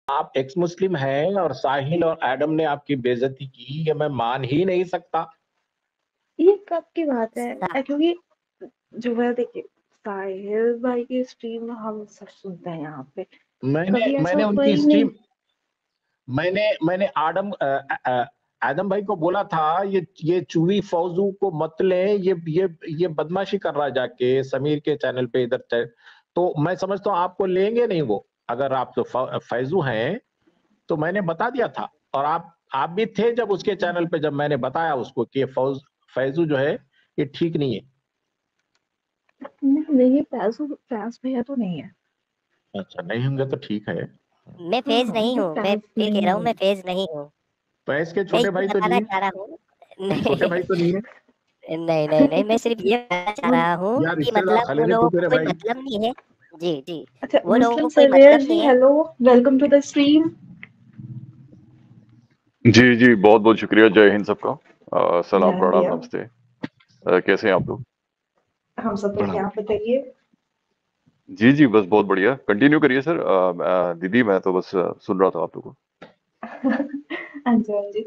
आप एक्स मुस्लिम हैं और साहिल और एडम ने आपकी बेइज्जती की, ये मैं मान ही नहीं सकता। ये कब की बात है? क्योंकि जो है देखिए, साहिल भाई की स्ट्रीम हम सब सुनते हैं यहाँ पे, मैंने कभी ऐसा मैंने हुआ उनकी ही नहीं। स्ट्रीम मैंने मैंने आदम भाई को बोला था, ये चूही फौजू को मत ले, ये बदमाशी कर रहा है जाके समीर के चैनल पे इधर। तो मैं समझता हूँ आपको लेंगे नहीं वो, अगर आप तो फैजू हैं तो मैंने बता दिया था। और आप भी थे जब उसके चैनल पे, जब मैंने बताया उसको कि फैजू जो है ये ठीक नहीं है। नहीं नहीं, फैज भैया तो नहीं है। अच्छा, नहीं होंगे तो ठीक है। मैं फेज हाँ, नहीं ये हूँ, मैं फैज ये कह नहीं रहा हूँ, है। मैं फेज नहीं हूँ। फैज के मैं छोटे ये भाई तो बताना नहीं है? चाह रहा हूँ छोटे भाई तो नहीं है? नहीं नहीं नहीं, मैं सिर्फ ये बताना चाह रहा हूँ यार कि रिश्तेदार मतलब साले वो ने तू लोगों को तेरे कोई भाई। मतलब नहीं है। जी जी, अच्छा, वो लोगों मुस्लिम को कोई सर्वेयर मतलब जी, नहीं है। Hello, welcome to the stream. जी जी, बहुत बहुत शुक्रिया। जय हिंद सबका। सलाम, जय प्रणाम, भैया, नमस्ते। कैसे हैं आप लोग? हम सब बढ़िया, आप बताइए। जी जी, बस बहुत बढ़िया, कंटिन्यू करिए सर। दीदी मैं तो बस सुन रहा था आप लोगों को। हाँ जी हाँ जी।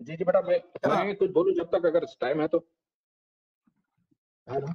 जी जी बेटा, मैं तो मैं कुछ बोलूं जब तक, अगर टाइम है तो। हाँ ना?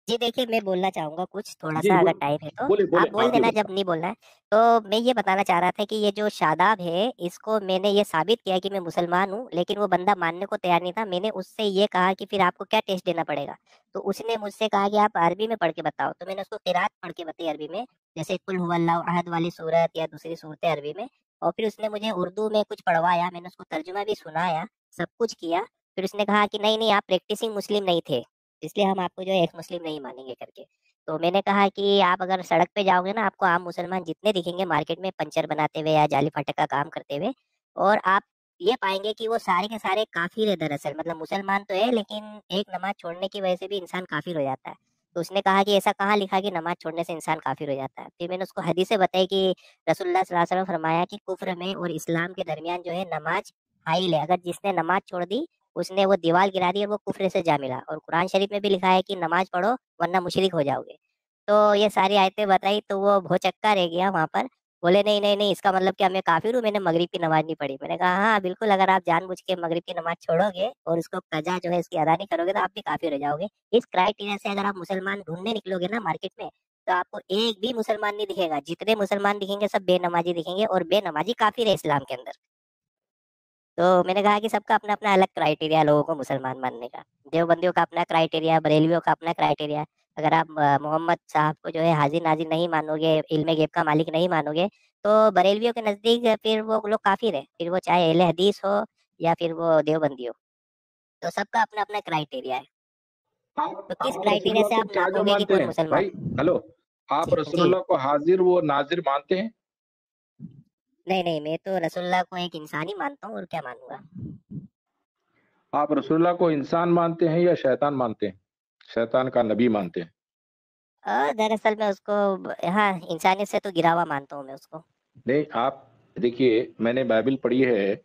जी देखिए, मैं बोलना चाहूँगा कुछ थोड़ा जी सा, अगर बोल, टाइम है तो बोले आप बोले, बोल आप ही देना बोले। जब नहीं बोलना है। तो मैं ये बताना चाह रहा था कि ये जो शादाब है, इसको मैंने ये साबित किया कि मैं मुसलमान हूँ, लेकिन वो बंदा मानने को तैयार नहीं था। मैंने उससे ये कहा कि फिर आपको क्या टेस्ट देना पड़ेगा? तो उसने मुझसे कहा कि आप अरबी में पढ़ के बताओ। तो मैंने उसको किरात पढ़ के बताई अरबी में, जैसे कुल हुवल्लाहु अहद वाली सूरत या दूसरी सूरतें अरबी में। और फिर उसने मुझे उर्दू में कुछ पढ़वाया, मैंने उसको तर्जुमा भी सुनाया, सब कुछ किया। फिर उसने कहा कि नहीं नहीं, आप प्रैक्टिसिंग मुस्लिम नहीं थे, इसलिए हम आपको जो है एक्स मुस्लिम नहीं मानेंगे करके। तो मैंने कहा कि आप अगर सड़क पे जाओगे ना, आपको आम मुसलमान जितने दिखेंगे मार्केट में पंचर बनाते हुए या जाली फाटक का काम करते हुए, और आप ये पाएंगे कि वो सारे के सारे काफिर है दरअसल। मतलब मुसलमान तो है, लेकिन एक नमाज छोड़ने की वजह से भी इंसान काफिर हो जाता है। तो उसने कहा कि ऐसा कहाँ लिखा कि नमाज छोड़ने से इंसान काफिर हो जाता है? फिर मैंने उसको हदीसें बताई कि रसूलुल्लाह सल्लल्लाहु अलैहि वसल्लम ने फरमाया कि कुफ्र में और इस्लाम के दरमियान जो है नमाज हाइल है। अगर जिसने नमाज छोड़ दी, उसने वो दीवार गिरा दी और वो कुफ्र से जा मिला। और कुरान शरीफ में भी लिखा है कि नमाज पढ़ो वरना मुशरिक हो जाओगे। तो ये सारी आयतें बताई तो वो भौचक्का रह गया वहाँ पर। बोले नहीं नहीं नहीं, इसका मतलब क्या मैं काफिर हूँ, मैंने मगरिब की नमाज नहीं पढ़ी? मैंने कहा हाँ बिल्कुल, अगर आप जानबूझ के मगरिब की नमाज छोड़ोगे और उसको कजा जो है इसकी अदा नहीं करोगे, तो आप भी काफिर हो जाओगे। इस क्राइटेरिया से अगर आप मुसलमान ढूंढने निकलोगे ना मार्केट में, तो आपको एक भी मुसलमान नहीं दिखेगा। जितने मुसलमान दिखेंगे सब बेनमाजी दिखेंगे, और बेनमाजी काफिर है इस्लाम के अंदर। तो मैंने कहा कि सबका अपना अपना अलग क्राइटेरिया है लोगों को मुसलमान मानने का। देवबंदियों का अपना क्राइटेरिया, बरेलवियों का अपना क्राइटेरिया। अगर आप मोहम्मद साहब को जो है हाजिर नाजिर नहीं मानोगे, इल्म गैब का मालिक नहीं मानोगे, तो बरेलवियों के नज़दीक फिर वो लोग काफिर है। फिर वो चाहे अहले हदीस हो या फिर वो देवबंदी हो। तो सबका अपना अपना क्राइटेरिया है। तो किस आप क्राइटेरिया रसूलुल्लाह से को आप क्या जो नापोगे कि मानते कौन हैं मुसलमान? भाई? हेलो, आप जी जी। रसूलुल्लाह को हाजिर वो नाजिर मानते हैं? नहीं नहीं, मैं तो रसूलुल्लाह को एक इंसान ही मानता हूँ, और क्या मानूंगा। आप रसूलुल्लाह को इंसान मानते हैं या शैतान मानते हैं? शैतान का नबी मानते हैं? दरअसल मैं उसको हाँ, इंसानियत से तो गिरा हुआ मानता हूँ मैं उसको। नहीं, आप देखिए, मैंने बाइबल पढ़ी है,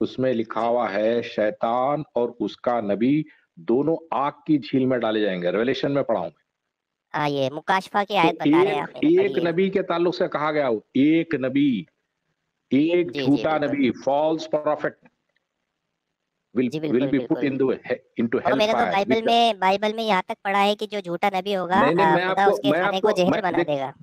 उसमें लिखा जी। हुआ है शैतान और उसका नबी दोनों आग की झील में डाले जाएंगे। रेवलेशन में पढ़ा हूं मैं। हाँ, ये मुकाशफा की तो आयत बता रहे हैं आप, मैंने एक पढ़ी है। नबी के ताल्लुक से कहा गया हो, एक नबी, एक जी जी झूठा बिल्कुल। नबी, फॉल्स प्रॉफिट जी will बिल्कुल be put बिल्कुल। into और मैंने तो hellfire with बाइबल में यहाँ तक पढ़ा है कि जो झूठा नबी होगा, नहीं नहीं, खुदा उसके खाने को जहर बना देख, देगा।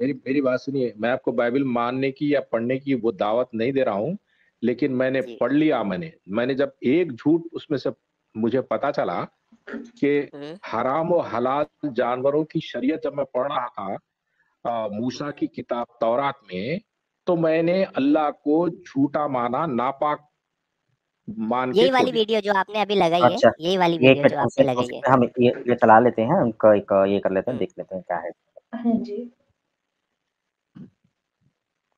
मेरी मेरी बात सुनिए, मैं आपको बाइबल मानने की या पढ़ने की वो दावत नहीं दे रहा हूं, लेकिन मैंने जी। पढ़ लिया। मैंने जब एक झूठ उसमें से मुझे पता चला कि हम्म। हराम और हलाल जानवरों की शरीयत जब मैं पढ़ रहा था मूसा की किताब तौरात में, तो मैंने अल्लाह को झूठा माना, नापाक मान के यही छोड़ वाली दिया। वीडियो जो आपने अभी लगाई है, अच्छा, यही वाली ये वीडियो फिर जो आपने उसी लगाई उसी है। पे हम ये चला लेते हैं, उनका एक ये कर लेते हैं, हम्म। देख लेते हैं क्या है। हाँ जी।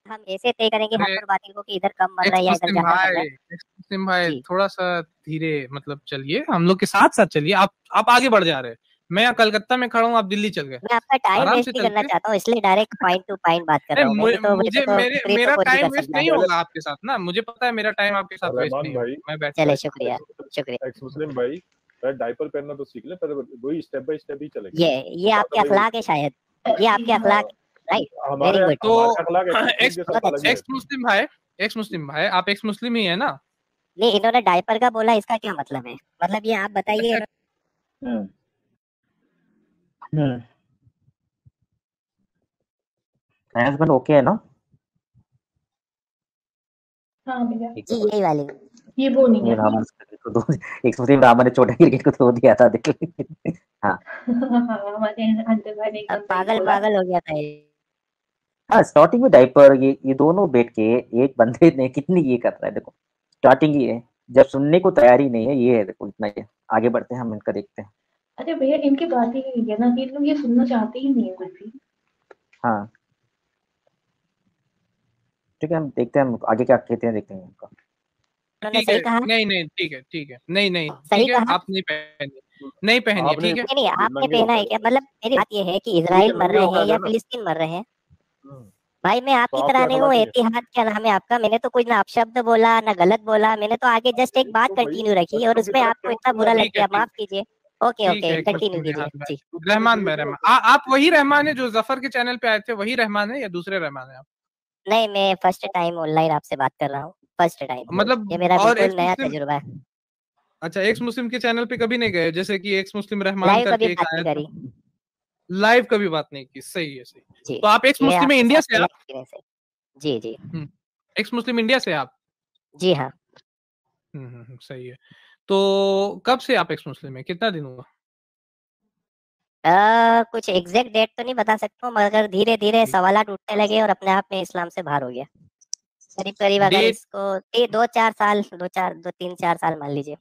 हम ऐसे तय करेंगे हक अरे और बातिल को कि इधर कम मर रहा एक्स है या इधर मुस्लिम ज्यादा मर भाई, रहा है। एक्स मुस्लिम भाई, जी। थोड़ा सा धीरे मतलब चलिए, हम लोग के साथ साथ चलिए। आप आगे बढ़ जा रहे हैं। मैं यहाँ कलकत्ता में खड़ा हूँ, आप दिल्ली चल गए। मैं आपका टाइम आराम वेस्ट से नहीं करना चलते। चाहता हूँ, इसलिए डायरेक्ट पॉइंट टू पॉइंट बात कर रहा हूँ मैं। नहीं तो वैसे मुझे तो मेरे फ्री तो मेरा कोई भी टाइम कर वेस्ट सकता नहीं है। होगा आपके साथ ना, मुझे पता है मेरा टाइम आपके साथ वेस्ट रहमान नहीं होगा। भाई, मैं बैठ चले, जाता शुक्रिया शुक्रिया। एक्स मुस्लिम भाई, डायपर पहनना तो सीख ले, पहले वही स्टेप बाय स्टेप ही चलेंगे। ये आपके ज्यादा भाई अखलाक है शायद। ये आपके अखलाक, राइट, वेरी गुड। तो एक्स मुस्लिम भाई, आप एक्स मुस्लिम ही है ना? नहीं, इन्होंने डायपर का बोला, इसका क्या मतलब है? मतलब ये आप बताइए। हस्बैंड ओके है ना? हाँ भैया, जी यही वाली। ये वो नहीं ये है। रामन को दो, एक मुस्लिम रामन ने छोटा क्रिकेट को धो दिया था, देख ले। हाँ हमारे अंदर भाई ने अब एकदम सही पागल बोला। पागल हो गया था ये। हाँ, स्टार्टिंग में डायपर ये दोनों बैठ के एक बंदे ने कितनी ये कर रहा है, देखो स्टार्टिंग ही है, जब सुनने को तैयारी नहीं है, ये है देखो इतना ही है। आगे बढ़ते हैं, हम इनका देखते हैं। अरे भैया इनकी बात ही नहीं है ना कि लोग ये सुनना चाहते ही नहीं है कुछ भी। हाँ ठीक है, हम देखते हैं, हम आगे क्या कहते हैं, देखते हैं इनका। उन्होंने ठीक है, सही कहा। नहीं ठीक है, नहीं सही ठीक है, कहा। आप नहीं पहनिए, आपने ठीक है। नहीं आपने पहना है क्या? मतलब मेरी बात ये है कि इजराइल मर रहे हैं या फिलिस्तीन मर रहे हैं, भाई मैं आपकी तो तरह आप नहीं क्या हूँ। सलाह एतिहाद क्या नाम है आपका? मैंने तो कोई ना अपशब्द बोला ना गलत बोला, मैंने तो आगे जस्ट एक बात कंटिन्यू रखी और उसमें आपको इतना बुरा लग ठीक है, गया, ठीक माफ कीजिए। ओके ठीक ओके, है, कंटिन्यू कीजिए जी। रहमान भाई, आप वही रहमान है जो जफर के चैनल पे आए थे, वही रहमान है या दूसरे रहमान है आप? नहीं, मैं फर्स्ट टाइम ऑनलाइन आपसे बात कर रहा हूँ, फर्स्ट टाइम। मतलब ये मेरा और बिल्कुल एक्स नया मुस्लिम, तजुर्बा है। अच्छा एक्स मुस्लिम के चैनल पे कभी नहीं गए? जैसे कि एक्स मुस्लिम रहमान लाइव कभी करके एक बात आया नहीं था, करी लाइव कभी बात नहीं की, सही है। जी। तो आप एक्स ये मुस्लिम आपके इंडिया साथ से, पहला आप एक्सपीरियंस है। जी जी एक्स मुस्लिम इंडिया से आप? जी हाँ। सही है। तो कब से आप एक्स मुस्लिम है, कितना दिन हुआ? कुछ एग्जैक्ट डेट तो नहीं बता सकता हूँ, मगर धीरे धीरे सवालात उठने लगे और अपने आप में इस्लाम से बाहर हो गया। करीब करीब अगर डेट इसको 2-4 साल मान लीजिए।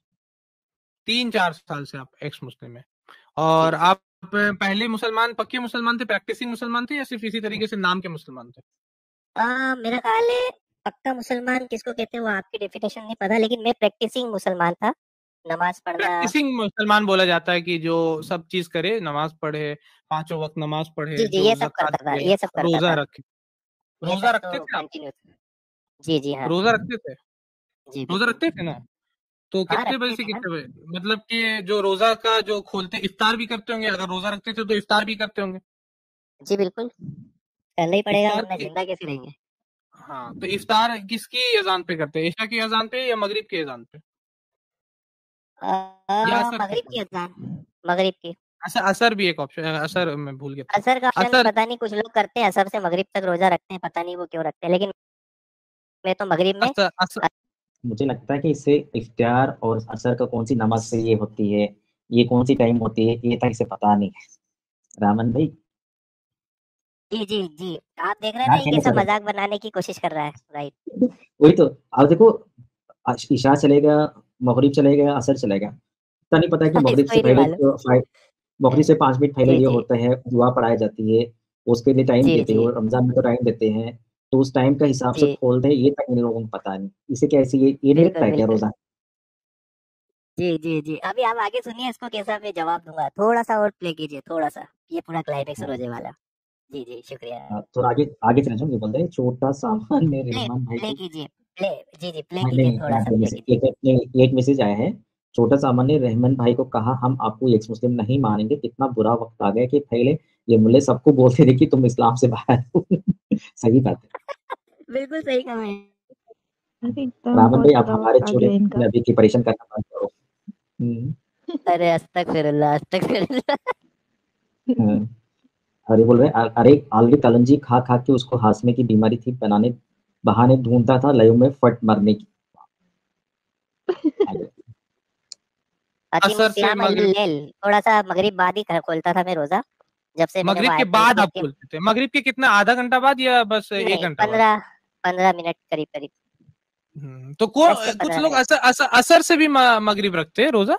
3-4 साल से आप एक्स मुस्लिम है। और जी। आप पहले मुसलमान, पक्के मुसलमान थे, प्रैक्टिसिंग मुसलमान थे, या सिर्फ इसी तरीके से नाम के मुसलमान थे? मेरा ख्याल है पक्का मुसलमान किसको कहते हैं वो आपकी डेफिनेशन नहीं पता, लेकिन मैं प्रैक्टिसिंग मुसलमान था, नमाज पढ़ना। प्रैक्टिसिंग मुसलमान बोला जाता है कि जो सब चीज करे, नमाज पढ़े, 5 वक्त नमाज पढ़े, जी जी, जो ये सब ज़कात करता था, दे, ये सब करता रोजा था, रखे। ये रोजा सब रखते तो थे आप? कंटिन्यू। जी जी हाँ। रोजा रखते थे? जी रोजा बिल्कुल। रखते थे ना? तो हाँ कितने बजे रखते से थे ना। कितने बजे, मतलब कि जो रोजा का जो खोलते, इफ्तार भी करते होंगे? अगर रोजा रखते थे तो इफ्तार भी करते होंगे? जी बिल्कुल, करना ही पड़ेगा इफ्तार वरना की, जिंदा कैसे रहेंगे। हाँ, तो इफ्तार किसकी अजान पे करते हैं, ईशा की अजान पे या मगरिब की अजान पे, या असर मगरिब पे? की अजान, मगरिब की। अच्छा, असर भी एक ऑप्शन, असर मैं भूल गया था। असर का ऑप्शन असर, पता नहीं, कुछ लोग करते हैं असर से मगरिब तक रोजा रखते हैं, पता नहीं वो क्यों रखते हैं, लेकिन मैं तो मगरिब में। असर, असर, मुझे लगता है कि इससे इफ्तार और असर का कौन सी नमाज से ये होती है, ये कौन सी टाइम होती है, ये तक इसे पता नहीं है। रामन भाई जी जी जी, आप देख रहे हैं ना, क्या ये कहना कैसा चाह रहे मजाक बनाने की कोशिश कर रहा है, राइट। हो? वही तो, आप देखो, इशा चलेगा, मगरिब चलेगा, असर चलेगा, इतना नहीं पता है कि मगरिब इसको से ही नहीं पहले मालूम। मगरिब से 5 मिनट पहले जी जो जी होता है, दुआ पढ़ाई जाती है, उसके लिए टाइम जी देते जी हो, रमजान में तो टाइम देते हैं, तो उस टाइम का हिसाब से जी, खोलते हैं, ये तक इन लोगों को पता नहीं। इसे कैसे ये नहीं रखता बिल्कुल है क्या बिल्कुल। रोजा? जी जी जी, अभी आप आगे सुनिए, इसको कैसा मैं जवाब दूंगा, थोड़ा सा और प्ले कीजिए, थोड़ा सा, ये पूरा क्लाइमेक्स रोजे वाला। जी जी शुक्रिया। तो आगे आगे चले जाओ, ये बोल रहे हैं, छोटा सामान ने प्ले रहमान भाई प्ले को। कीजिए, प्ले। जी जी, प्ले हाँ, कीजिए, नहीं थोड़ा सा नहीं, प्ले कीजिए। एक मैसेज आया है। छोटा सामान ने रहमान भाई को कहा, हम आपको एक्स मुस्लिम नहीं मानेंगे, कितना बुरा वक्त आ गया कि पहले ये मुल्ले सबको बोलते थे कि तुम इस्लाम से बाहर हो। सही बात है। बिल्कुल सही कहा है। अरे एकदम रामन भाई, बहुत आप बुरा हमारे वक्त आ छोटे गया इनका। नबी की परेशान करना बंद करो। अरे अस्तगफिरुल्लाह अस्तगफिरुल्लाह। हाँ। अरे बोल रहे हैं, अरे ऑलरेडी कलंजी खा खा के उसको हाशमे की बीमारी थी, बनाने बहाने ढूंढता था लयों में फट मरने की। आगे। असर से अकीमुस्सियाम मगरिब, अल्लैल, थोड़ा सा मगरिब बाद ही खोलता था मैं रोजा, जब से मैंने वो मगरिब के आयत पढ़ी बाद थी आप आपके। खोलते थे? मगरिब के कितना, आधा घंटा बाद या बस 1 नहीं, घंटा बाद? 15 मिनट करीब करीब, तो 10 से कुछ 15 लोग मिनट असर से भी मगरिब रखते हैं रोजा।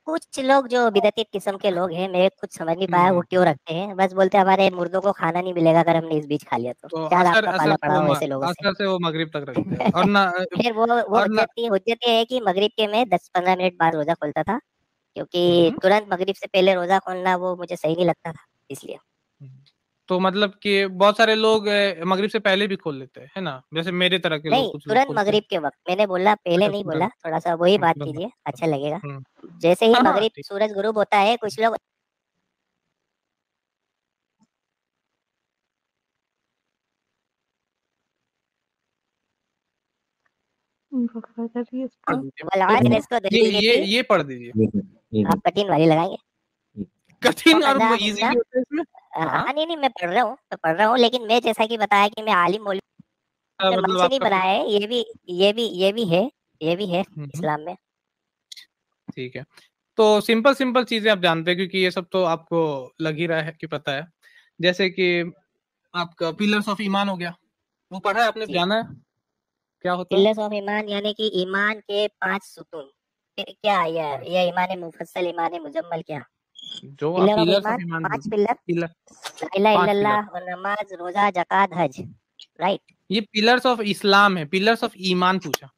कुछ लोग जो बिदती किस्म के लोग हैं, मैं कुछ समझ नहीं पाया वो क्यों रखते हैं, बस बोलते हैं हमारे मुर्दों को खाना नहीं मिलेगा अगर हमने इस बीच खा लिया तो, तो शायद असर, आपका पाला पड़ा हो वो ऐसे लोगों से। असर से वो मगरिब तक रखते हैं, और ना, फिर वो और ना, हुज्जत ये है कि मगरिब के मैं 10-15 मिनट बाद रोजा खोलता था, क्योंकि हम्म, तुरंत मगरिब से पहले रोजा खोलना वो मुझे सही नहीं लगता था, इसलिए। तो मतलब कि बहुत सारे लोग मगरिब से पहले भी खोल लेते हैं, है ना, जैसे मेरे तरह के लोग, नहीं, कुछ लोग तुरंत खोलते हैं। मगरिब के वक्त, मैंने बोला पहले अच्छा, नहीं बोला, तुरंत, थोड़ा सा वही बात तुरंत। कीजिए, अच्छा लगेगा। हम्म, जैसे ही हाँ हाँ मगरिब ठीक। सूरज गुरूब होता है, कुछ लोग ब्रदर इसका वल इसको दलील ये पढ़ दीजिए। ये आप कठिन वाली लगाएंगे। कठिन और वक़ज़ा इजी मिन्ना भी होता है इसमें। हाँ। नहीं मैं पढ़ रहा हूँ लेकिन मैं जैसा कि बताया कि मैं आलिम मौलवी मन मतलब से नहीं आपका बनाया है, ये भी है इस्लाम में। ठीक है। तो सिंपल चीजें आप जानते हैं क्योंकि ये सब तो आपको लग ही रहा है कि पता है। जैसे कि आपका पिलर्स ऑफ ईमान हो गया, वो पढ़ा है आपने, जी। जाना है क्या होता है? पिलर्स ऑफ ईमान यानी कि ईमान के 5 सुतून। क्या ये ईमान मुफस्सल, ईमान मुजम्मल क्या? जो आप पिलर ऑफ पिलर्स ऑफ ईमान ईमान 5 पिलर, पिलर ला इलाहा 5 पिलर। इल्लल्लाह और नमाज, रोजा, ज़कात, हज, राइट? ये पिलर्स ऑफ इस्लाम है, पिलर्स ऑफ ईमान पूछा।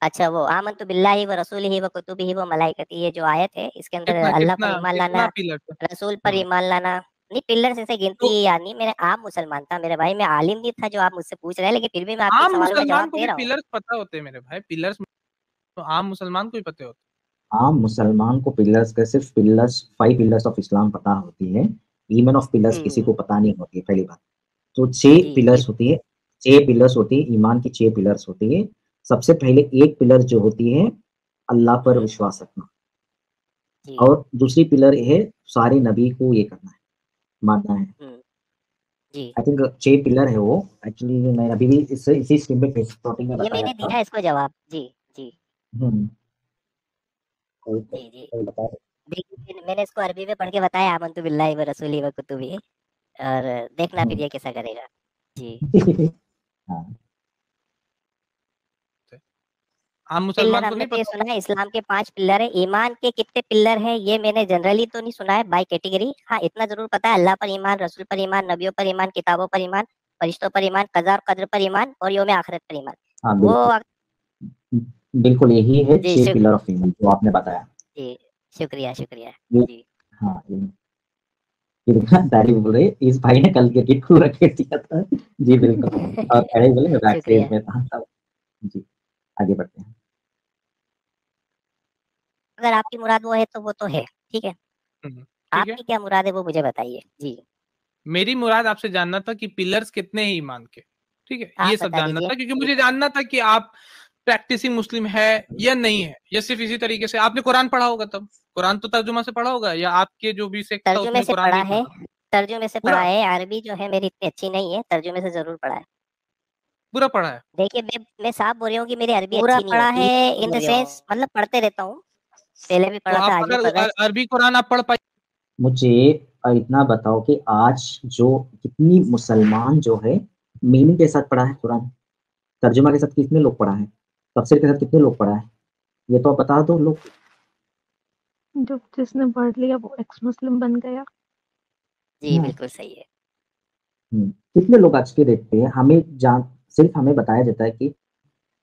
अच्छा वो आमन्तु बिल्लाहि व रसूलिहि व कुतुबिहि व मलाइकतिहि, ये जो आयत है इसके अंदर कितना अल्लाह पर कितना ईमान कितना लाना, पिलर है? रसूल पर ईमान लाना। नहीं पिलर से गिनती तो याद नहीं, मेरे आम मुसलमान था मेरे भाई, मैं आलिम नहीं था जो आप मुझसे पूछ रहे हैं, लेकिन फिर भी मैं आपके आम सवालों का मुसलमान जवाब को दे भी रहा हूँ। पिलर्स पता होते हैं मेरे भाई, पिलर्स तो आम मुसलमान को भी पते होते आम मुसलमान को पिलर्स का सिर्फ पिलर्स 5 पिलर्स ऑफ इस्लाम पता होती है। ईमान ऑफ पिलर्स किसी को पता नहीं होती है, पहली बात। तो 6 जी, पिलर्स होती है, 6 पिलर्स होती है, ईमान की 6 पिलर्स होती है। सबसे पहले एक पिलर जो होती है अल्लाह पर विश्वास रखना, जी, और दूसरी पिलर है सारे नबी को ये करना है, मानना है। जी। आई थिंक 6 पिलर है वो। एक्चुअली मैं अभी भी इसी स्ट्रीम में स्टार्टिंग में ये बताया मैंने था। दिया इसको जवाब। जी, जी, कोई जी। कोई बता दे। देखिए मैंने इसको अरबी में पढ़ के बताया आमन्तु बिल्लाहि व रसूलिहि व कुतुबिहि, और देखना फिर ये कैसा करेगा। जी। हाँ। आम पिलर मुसलमान को हमने नहीं तो ये पता। सुना है इस्लाम के 5 पिलर है। ईमान के कितने पिलर है ये मैंने जनरली तो नहीं सुना है बाय कैटेगरी। हाँ इतना जरूर पता है अल्लाह पर ईमान, रसूल पर ईमान, नबियों पर ईमान, किताबों पर ईमान, फरिश्तों पर ईमान, कज़ा और कद्र पर ईमान और यौम आखिरत पर ईमान। हाँ वो बिल्कुल यही है जी 6 पिलर ऑफ ईमान जो आपने बताया। जी शुक्रिया ये जी। हाँ ये देखा तारीफ बोल रहे इस भाई ने कल क्रिकेट पूरा खेल दिया था। जी बिल्कुल। और पहले बोले मैं बैक शुक्रिया। स्टेज में था तब। जी आगे बढ़ते हैं। अगर आपकी मुराद वो है तो वो तो है, ठीक है। ठीक है। आपकी क्या मुराद है वो मुझे बताइए। जी मेरी मुराद आपसे जानना था कि पिलर्स कितने हैं ईमान के, ठीक है, आप ये सब बता जानना दीजिए। था क्योंकि मुझे जानना था कि आप प्रैक्टिसिंग मुस्लिम है या नहीं है, या सिर्फ इसी तरीके से आपने कुरान पढ़ा होगा, तब कुरान तो तर्जुमा से पढ़ा होगा, या आपके जो भी सेक्ट था तर्जुमे उसमें से कुरान पढ़ा नहीं है, पढ़ा? तर्जुमे से पूरा पढ़ा है। अरबी जो है मेरी इतनी अच्छी नहीं है, तर्जुमे से जरूर पढ़ा है। पूरा पढ़ा है? देखिए मैं साफ बोल रही हूँ कि मेरी अरबी अच्छी नहीं पढ़ा है इन द सेंस, मतलब पढ़ते रहता हूँ, पहले भी तो पढ़ा था, आप आज भी पढ़ रहा अगर अरबी कुरान आप पढ़ पाए? मुझे इतना बताओ कि आज जो कितनी मुसलमान जो है मीनिंग के साथ पढ़ा है कुरान, तर्जुमा के साथ कितने लोग पढ़ा है, तफसीर के साथ कितने लोग पढ़ा है, ये तो आप बता दो लोग। जो जिसने पढ़ लिया वो एक्स मुस्लिम बन गया। जी बिल्कुल सही है। कितने लोग आज के डेट पे सिर्फ हमें बताया जाता है कि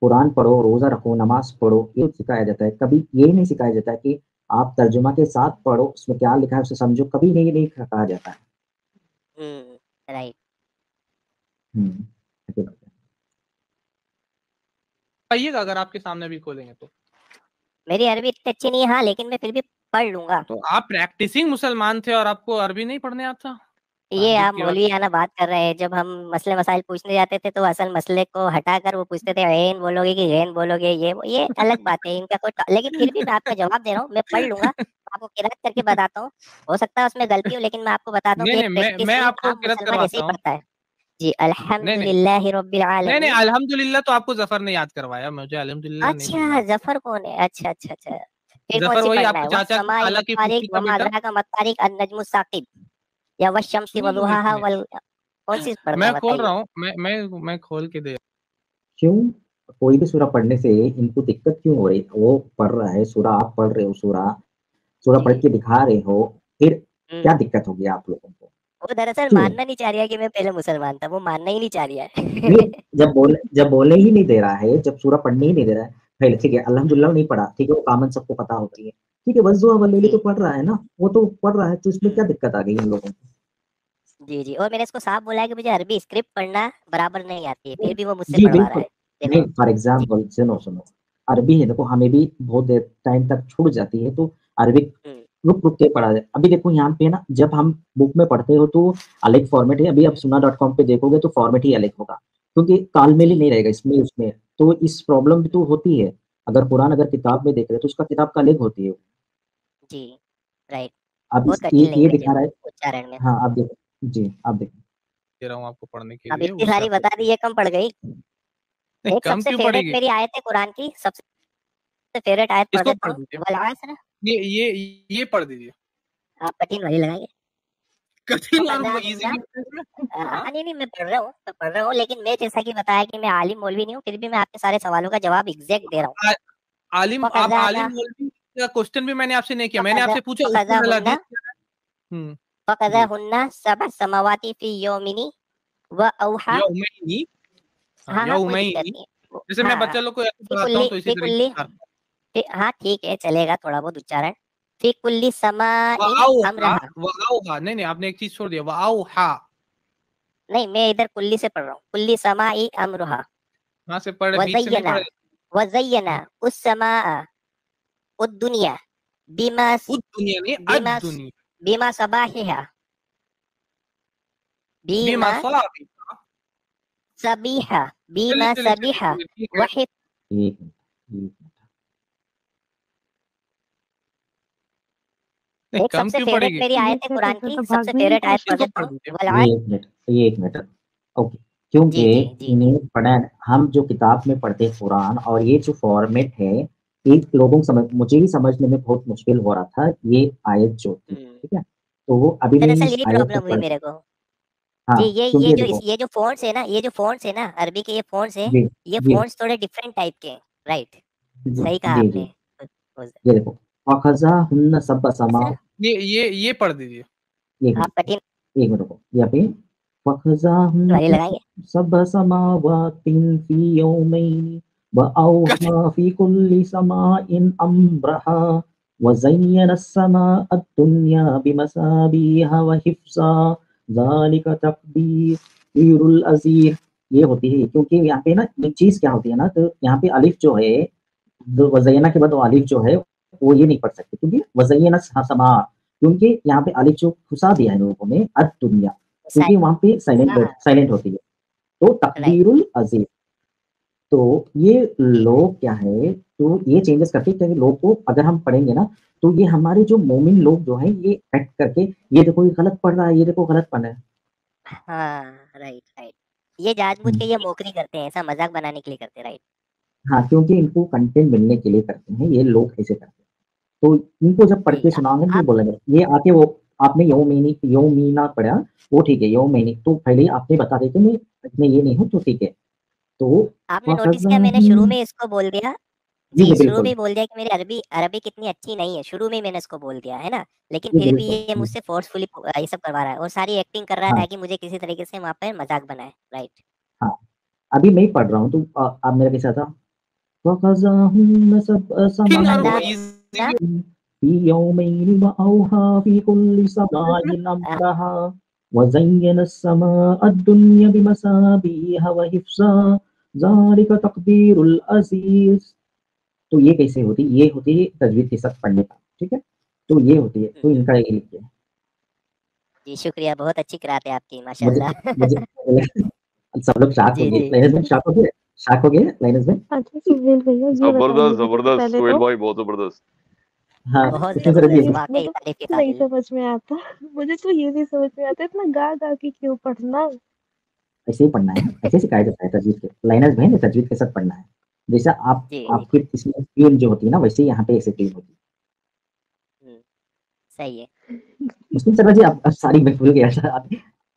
कुरान पढ़ो, रोजा रखो, नमाज पढ़ो, ये सिखाया जाता है। कभी ये नहीं सिखाया जाता है कि आप तर्जुमा के साथ पढ़ो, उसमें क्या लिखा है उसे समझो, कभी नहीं कहा जाता है। राइट। आगे बढ़ते हैं। पाइएगा अगर आपके सामने भी खोलेंगे तो। मेरी अरबी इतनी अच्छी नहीं है हाँ, लेकिन मैं फिर भी पढ़ लूंगा। तो आप प्रैक्टिसिंग मुसलमान थे और आपको अरबी नहीं पढ़ने आता? ये ताज्जुब आप की बात। मौलवी आना बात कर रहे हैं। जब हम मसले मसाइल पूछने जाते थे तो असल मसले को हटाकर वो पूछते थे ऐन बोलोगे कि गैन बोलोगे, ये अलग बात है इनका कोई। लेकिन फिर भी मैं आपका जवाब दे रहा हूँ, मैं पढ़ लूंगा, आपको किरात करके बताता हूँ। हो सकता है उसमें गलती हो, लेकिन मैं आपको बताता हूँ कि नहीं एक मैं प्रैक्टिस आपको आम किरत मुसलमान ऐसे करवाता ही हूँ। पढ़ता है। जी नहीं अल्हम्दुलिल्लाहि रब्बिल आलमीन। अल्हम्दुलिल्लाह तो आपको जफर ने याद करवाया, मुझे अल्हम्दुलिल्लाह नहीं अच्छा सुनना। जफर कौन है? अच्छा फिर कौन जफर सी वही पढ़ना आपके है? चाचा की वस्समाइ खाला की वत्तारिक फूफी का वमा बेटा। अदराका मत्तारिक अन्नजमु साकिब या वश्शम्सी सुनो वदुहाहा वल, कौन सी पढ़ना है मैं खोल बताइए। रहा हूँ, मैं खोल के दे। क्यों कोई भी सूरा पढ़ने से इनको दिक्कत क्यों हो रही? वो पढ़ रहा है सूरा, आप पढ़ रहे हो सूरा पढ़ के दिखा रहे हो, फिर क्या दिक्कत होगी आप लोगों को? वो दरअसल क्यों? मानना नहीं चाह रहा कि मैं पहले मुसलमान था, वो मानना ही नहीं चाह रहा नहीं, है। जब बोलने ही नहीं दे रहा है, जब सूरा पढ़ने ही नहीं दे रहा है, पहले ठीक है अल्हम्दुलिल्लाह नहीं पढ़ा, ठीक है वो कामन सबको पता होती है, ठीक है बस दुआ वल्लैली तो पढ़ रहा है ना, वो तो पढ़ रहा है, तो इसमें क्या दिक्कत आ गई इन लोगों को? जी और मैंने इसको साफ बोला है कि मुझे अरबी स्क्रिप्ट पढ़ना बराबर नहीं आती है, फिर भी वो मुझसे जी पढ़वा रहा बिल्कुल। है। नहीं फॉर एग्जाम्पल सुनो, अरबी है देखो, हमें भी बहुत देर टाइम तक छूट जाती है, तो अरबिक रुक के पढ़ा जाए। अभी देखो यहाँ पे ना, जब हम बुक में पढ़ते हो तो अलग फॉर्मेट है, अभी आप सुना.com पे देखोगे तो फॉर्मेट ही अलग होगा, क्योंकि तालमेल ही नहीं रहेगा इसमें उसमें, तो इस प्रॉब्लम भी तो होती है। अगर कुरान अगर किताब में देख रहे हैं तो उसका किताब का अलग होती है। जी, राइट। अब बहुत ये कठिन लैंग्वेज दिखा रहा है है। उच्चारण में। हाँ, आप देखो। जी, आप देखो। दे रहा हूँ आपको पढ़ने के अब लिए, इतनी उससे सारी आपको बता दी, ये कम पड़ गई। नहीं, एक कम सबसे क्यों फेवरेट पड़ेगी? मेरी आयत है कुरान की, सबसे फेवरेट आयत पढ़ इसको देता पढ़ हूँ। दीजिए। वल असर। ये पढ़ दीजिए। आप कठिन वाली लगाएंगे। कठिन और वकज़ा इजी हुन्ना। भी है इसमें। हाँ, नहीं मैं पढ़ रहा हूँ, लेकिन मैं जैसा कि बताया कि मैं आलिम मौलवी नहीं हूँ, फिर भी मैं आपके सारे सवालों का जवाब एग्जैक्ट दे रहा हूँ। आप वकज़ा आलिम मौलवी का क्वेश्चन भी मैंने आपसे नहीं किया, मैंने आपसे पूछा वकज़ा उसमें हुन्ना हम्म, वकज़ा जी। हुन्ना सबअ समावाति फी यौमिनी व औहा। यौमैनी, हाँ, हाँ कोई दिक्कत यौमैनी। नहीं। जैसे मैं हाँ बच्चा लोग को ऐसे फी पढ़ाता हूँ कुल्ली तो इसी फी तरीके कुल्ली से पढ़ाता हाँ ठीक है, चलेगा थोड़ा बहुत उच्चारण। फी कुल्ली हूँ। समाइन अमरहा। वआउहा, नहीं आपने एक चीज छोड़ दिया, वआउहा। नहीं मैं इधर कुल्ली से पढ़ रहा हूँ। कुल्ली समाई अमरुहा। वहां से पढ़े, बीच से नहीं वज़य्यना पढ़े। वज़य्यना उस समा उद दुनिया बीमा उद दुनिया नहीं, अद बीमा दुनिया। बीमा सबाहिहा बीमा बीमा सवाबी। सबीहा चलिए बीमा चलिए चलिए सबीहा चलिए, ठीक है। वहिब। एक मिनट। नहीं, एक कम सबसे क्यों फेवरेट पड़ेगी? मेरी आयत है कुरान की, सबसे फेवरेट आयत पढ़ इसको देता पढ़ हूँ। दीजिए। वल ये 1 मिनट, ये 1 मिनट। ओके, क्योंकि जी जी जी इन्हें पढ़ा है, हम जो किताब में पढ़ते हैं कुरान और ये जो फॉर्मेट है, एक लोगों को मुझे भी समझने में बहुत मुश्किल हो रहा था ये आयत जो थी, ठीक है? तो वो अभी मैं दरअसल इस यही आयत को प्रॉब्लम हुई पढ़ मेरे को। हाँ, जी क्योंकि देखो ये जो फ़ॉन्ट्स है ना, अरबी के ये फ़ॉन्ट्स है, जी, ये जी, फ़ॉन्ट्स थोड़े डिफरेंट टाइप के हैं, राइट? जी, सही कहा जी, आपने। जी, ये देखो, फ़ख़ज़ाहुन्न सबअ समा ये पढ़ दीजिए। 1 आप मिनट, कठिन 1 मिनट रुको, यहाँ पे फ़ख़ज़ाहुन्न वाली लगाएंगे। सबअ समावातिन फ़ी यौमैनि वअौहा फ़ी कुल्ली समाइन अम्रहा वज़य्यना अस्समाअ दुन्या बिमसाबीहा वहिफ्ज़ा ज़ालिका तक़दीरुल अज़ीज़। ये होती है, क्योंकि यहाँ पे ना एक चीज़ क्या होती है ना, तो यहाँ पे अलिफ जो है, जो वज़य्यना के बाद वो अलिफ जो है, वो ये नहीं पढ़ सकते, क्योंकि वज़य्यना समा, क्योंकि यहाँ पे अलिफ जो घुसा दिया है लोगों ने दुनिया, क्योंकि वहाँ पे हाँ, साइलेंट होती है, तो राइट। तक़दीरुल अज़ीज़। तो ये लोग क्या है, तो ये चेंजेस करके, क्योंकि लोग को अगर हम पढ़ेंगे ना, तो ये हमारे जो मोमिन लोग जो हैं, ये एक्ट करके, ये देखो ये गलत पढ़ रहा है, ये देखो गलत पढ़ रहा है। हाँ, राइट। ये जानबूझ के ये मोकरी करते हैं, ऐसा मज़ाक बनाने के लिए करते हैं, राइट? हाँ, क्योंकि इनको कंटेंट मिलने के लिए करते हैं, ये लोग ऐसे करते हैं। तो इनको जब पढ़ जी, के सुनाओगे तो आप बोलेंगे, ये आके वो आपने यौमीना पढ़ा, वो ठीक है, यौमैनी, तो पहले ही आपने बता देते मैं ये नहीं हूँ, तो ठीक है। तो आपने नोटिस किया मैंने शुरू फ़ख़ज़ाहुन्न में इसको बोल दिया। जी, जी, जी, शुरू में बिल्कुल। ही बोल दिया कि मेरी अरबी कितनी अच्छी नहीं है, शुरू में ही मैंने इसको बोल दिया, है ना? लेकिन जी, फिर भी बिल्कुल। ये मुझसे फ़ोर्सफुली ये सब करवा रहा है और सारी एक्टिंग कर रहा है हाँ, ताकि मुझे किसी तरीके से वहाँ पे मज़ाक बनाए, राइट? हाँ। अभी मैं ही पढ़ रहा हूँ, तो आप मेरा कैसा था? फ़ख़ज़ाहुन्न सबअ कठिन और वकज़ा इजी हुन्ना फ़ी यौमैनि वअौहा फ़ी कुल्ली समाइन अम्रहा वज़य्यना अस्समाअ दुन्या बिमसाबीहा वहिफ्ज़ा ज़ालिका तक़दीरुल अज़ीज़। तो ये कैसे होती है? ये होती है तजवीद के साथ पढ़ने का, ठीक है? तो ये होती है, तो इनका ये लिखिए। जी, शुक्रिया, बहुत अच्छी किरात है आपकी, मुझे माशाअल्लाह। मुझे सब लोग शॉक हो जी, गए, जी। लाइनस में शॉक हो गए? शॉक हो गए लाइनस में? अच्छा सुहेल भैया ये बताइए जबरदस्त मुझे जबरदस्त पहले सोहेल तो भाई, बहुत जबरदस्त। हाँ, बहुत इसमें ज़रा ज़बरदस्त, भी वाक़ई मुझे तारीफ़ के नहीं काबिल है। समझ में आता। मुझे तो ये नहीं समझ में आता इतना गा गा के क्यों पढ़ना। ऐसे ही पढ़ना है, ऐसे सिखाया जाता है तजवीद के। लाइनर्स में है ना, तजवीद के साथ पढ़ना है। जैसा जी, जी। आपके इसमें ट्यून जो होती है ना, वैसे ही यहाँ पे ऐसे ट्यून होती है। हुँ, सही है। मुस्लिम सर्वर जी, आप सॉरी मैं भूल गया था।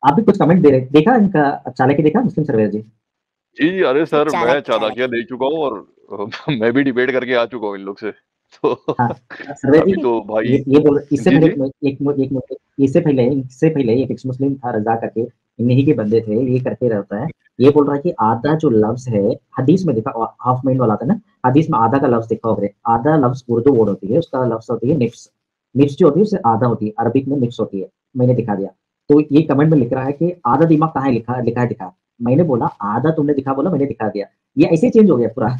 आप भी कुछ कमेंट दे रहे देखा इनका चाणक्य देखा मुस्लिम सर्वर जी? जी, अरे जी, सर मैं चाणक्य चालाकी। देख चुका हूँ और मैं भी डिबेट करके आ चुका हूँ इन लोग से। तो हाँ, सर्वर जी, अभी तो भाई ये बोल इससे जी, पहले जी। इससे पहले एक एक्स मुस्लिम था रज़ा करके, इन्हीं के बंदे थे, ये करते रहता है। ये बोल रहा है कि आधा जो लफ्ज़ है, हदीस में देखा हाफ माइंड वाला था ना, हदीस में आधा का लफ्ज़ देखा होगा, आधा लफ्ज़ उर्दू वर्ड होती है, उसका लफ्ज़ होती है निफ्स। निफ्स जो होती है उससे आधा होती है, अरबिक में निफ्स होती है, मैंने दिखा दिया। तो ये कमेंट में लिख रहा है कि आधा दिमाग कहाँ है लिखा है दिखा। मैंने बोला आधा तुमने दिखा बोला, मैंने दिखा दिया। ये ऐसे ही चेंज हो गया पूरा।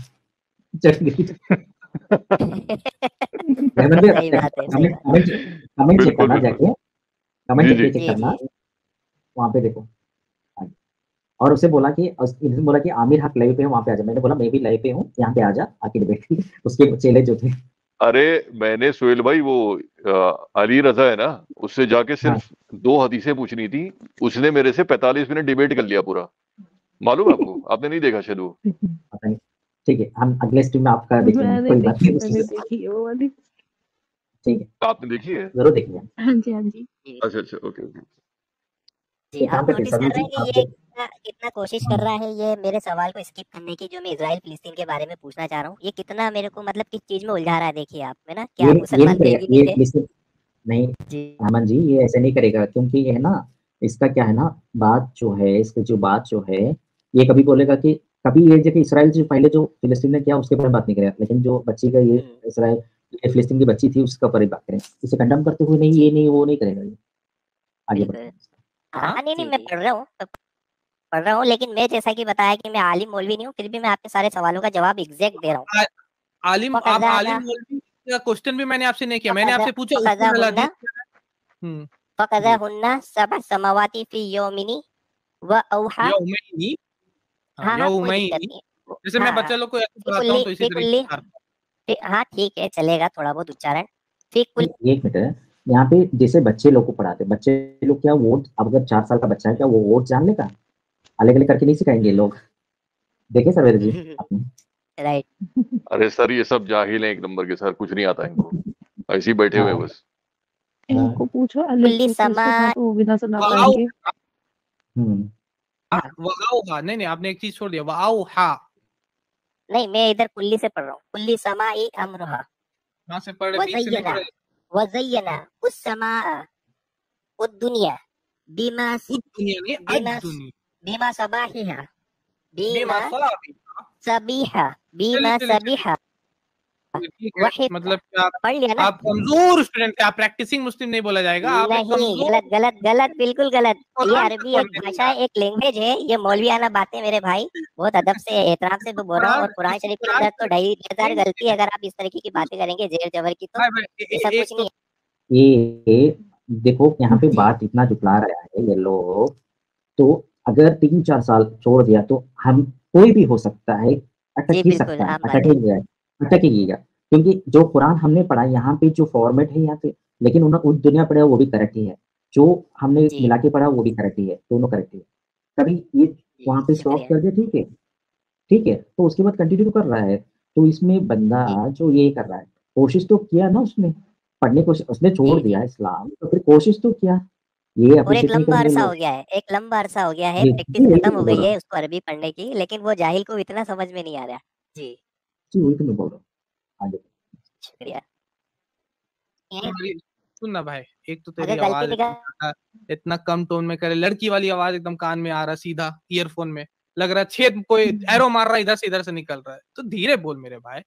रहमान सही भैया बात है, सही कमेंट बात। कमेंट कमेंट चेक बिल्कुल, करना बिल्कुल। जाके, कमेंट जी, जाके जी। चेक जी, करना, जी। वहाँ पे देखो। हाँ, और उसे बोला कि इसने बोला कि आमिर हक लाइव पे हूँ, वहाँ पे आ जा। मैंने बोला मैं भी लाइव पे हूँ, यहाँ पे आ जा, आके डिबेट। उसके चेले जो थे। अरे मैंने सुहेल भाई वो अली रजा है ना, उससे जाके हाँ। सिर्फ 2 हदीसें पूछनी थी, उसने मेरे से 45 मिनट डिबेट कर लिया पूरा। मालूम है आपको? आपने नहीं देखा शायद वो? पता नहीं, ठीक है, हम अगले स्ट्रीम में आपका देखेंगे, मैंने कोई बात नहीं। मैंने देखी वो वाली। ठीक है, आपने देखी है? जरूर देखिए। हाँ जी, हाँ जी। अच्छा अच्छा, ओके ओके। जी, एक हम काम करते नोटिस हैं कर सभी रहे जी, हैं कि ये कितना कोशिश कर रहा है ये मेरे सवाल को स्किप करने की, जो मैं इजराइल फिलिस्तीन के बारे में पूछना चाह रहा हूँ। ये कितना मेरे को मतलब किस चीज में उलझा रहा है, देखिए आप है ना, क्या ये नहीं मुसलमान थे करेगा भी नहीं ये, थे। लिसन नहीं जी अमन जी, ये ऐसे नहीं करेगा, क्योंकि ये है ना, इसका क्या है ना, बात जो है, इसकी जो बात जो है, ये कभी बोलेगा कि कभी ये जो कि इसराइल जो पहले जो फिलिस्तीन ने किया उसके बारे में बात नहीं करेगा, लेकिन जो बच्ची का ये इसराइल, ये फिलिस्तीन की बच्ची थी उसका ऊपर ही बात करें। इसे कंडम करते हुए नहीं, ये नहीं वो नहीं करेगा ये। आगे बिल्कुल। बढ़ते हाँ नहीं मैं पढ़ रहा हूँ, लेकिन मैं जैसा कि बताया कि मैं आलिम मौलवी नहीं हूँ, फिर भी मैं आपके सारे सवालों का जवाब एग्जैक्ट दे रहा हूँ। आलिम, आप फकज़ा आलिम मौलवी का क्वेश्चन भी मैंने आपसे नहीं किया, मैंने आपसे पूछा फकज़ा उस्कुल हुन्ना हदीस। फकज़ा हुन्ना सबअ समावाति फी यौमिनी व औहा। यौमैनी, हाँ हाँ कोई दिक्कत यौमैनी। नहीं। जैसे मैं बच्चा लोग को ऐसे पढ़ाता हूँ तो इसी तरीके से। हाँ ठीक है, चलेगा थोड़ा बहुत उच्चारण। फी कुल एक मिनट है, यहाँ पे जैसे बच्चे लोग को पढ़ाते, बच्चे लोग क्या वोट, अब अगर 4 साल का बच्चा है क्या वो वोट जान लेगा? अलग अलग करके नहीं सिखाएंगे लोग। देखे सवेरे जी आपने? राइट। अरे सर ये सब जाहिल है एक नंबर के सर, कुछ नहीं आता इनको, ऐसे ही बैठे हुए हैं हाँ। बस। इनको पूछो अलग कुल्ली से क्वेश्चन समा है तो वो भी ना सुना वाओ पाएंगे। वाओ नहीं आपने एक चीज छोड़ दिया, वाओ हा। नहीं मैं इधर कुल्ली से पढ़ रहा हूँ। कुल्ली समाई अमरुहा कहाँ से पढ़ रहे, बीच से नहीं पढ़ रहे? वज़य्यना उस समा उद दुनिया बीमा दुनिया नहीं, बीमा दुनिया बीमा सबाहिहा बीमा बीमा सलाबी। सबीहा बीमा चलिए, सबीहा ठीक है, वही मतलब कि पढ़ लिया ना। आप कमजोर स्टूडेंट है, आप प्रैक्टिसिंग मुस्लिम नहीं बोला जाएगा, आप एक नहीं कमजोर। गलत गलत गलत बिल्कुल गलत। ये कुरान तक अरबी एक पढ़ने नहीं भाषा आया। है, एक लैंग्वेज है। ये मौलवियाना बातें मेरे भाई, बहुत अदब से एहतराम से मैं बोल रहा हूँ। और कुरान शरीफ के अंदर तो ढाई हजार गलती है, अगर आप इस तरीके की बातें करेंगे जेर जबर की तो ऐसा एक कुछ नहीं है। ये देखो यहाँ पे जी। बात इतना जुटला रहा है ये लोग, तो अगर 3-4 साल छोड़ दिया तो हम कोई भी हो सकता है, अटक जी ही बिल्कुल सकता है, आम बात है। अटकेगा, क्योंकि जो कुरान हमने पढ़ा यहाँ पे जो फॉर्मेट है यहाँ पे, लेकिन उन दुनिया पढ़ा वो भी करेक्ट ही है, जो हमने जी मिला के पढ़ा वो भी करेक्ट ही है, दोनों करेक्ट ही है। कभी ये जी वहाँ पे स्टॉप शुक्रिया। कर दे, ठीक है, तो उसके बाद कंटिन्यू कर रहा है। तो इसमें बंदा जी जो ये कर रहा है, कोशिश तो किया ना उसने, पढ़ने को उसने छोड़ जी दिया जी। इस्लाम, तो फिर कोशिश तो किया, ये और एक अप्रिशिएट नहीं लंबा करेंगे अरसा हो लोग। गया है, एक लंबा अरसा हो गया है, जी प्रैक्टिस वही खत्म तो हो मैं बोल गई रहा हूँ, है उसको अरबी पढ़ने की, लेकिन वो जाहिल को इतना समझ में नहीं आ रहा। जी जी वही तो मैं बोल रहा हूँ। आगे शुक्रिया। सुन ना भाई, एक तो तेरी अगर गलती आवाज इतना कम टोन में करे, लड़की वाली आवाज एकदम कान में आ रहा सीधा ईयरफोन में, लग रहा छेद कोई एरो मार रहा है, इधर से निकल रहा है, तो धीरे बोल मेरे भाई।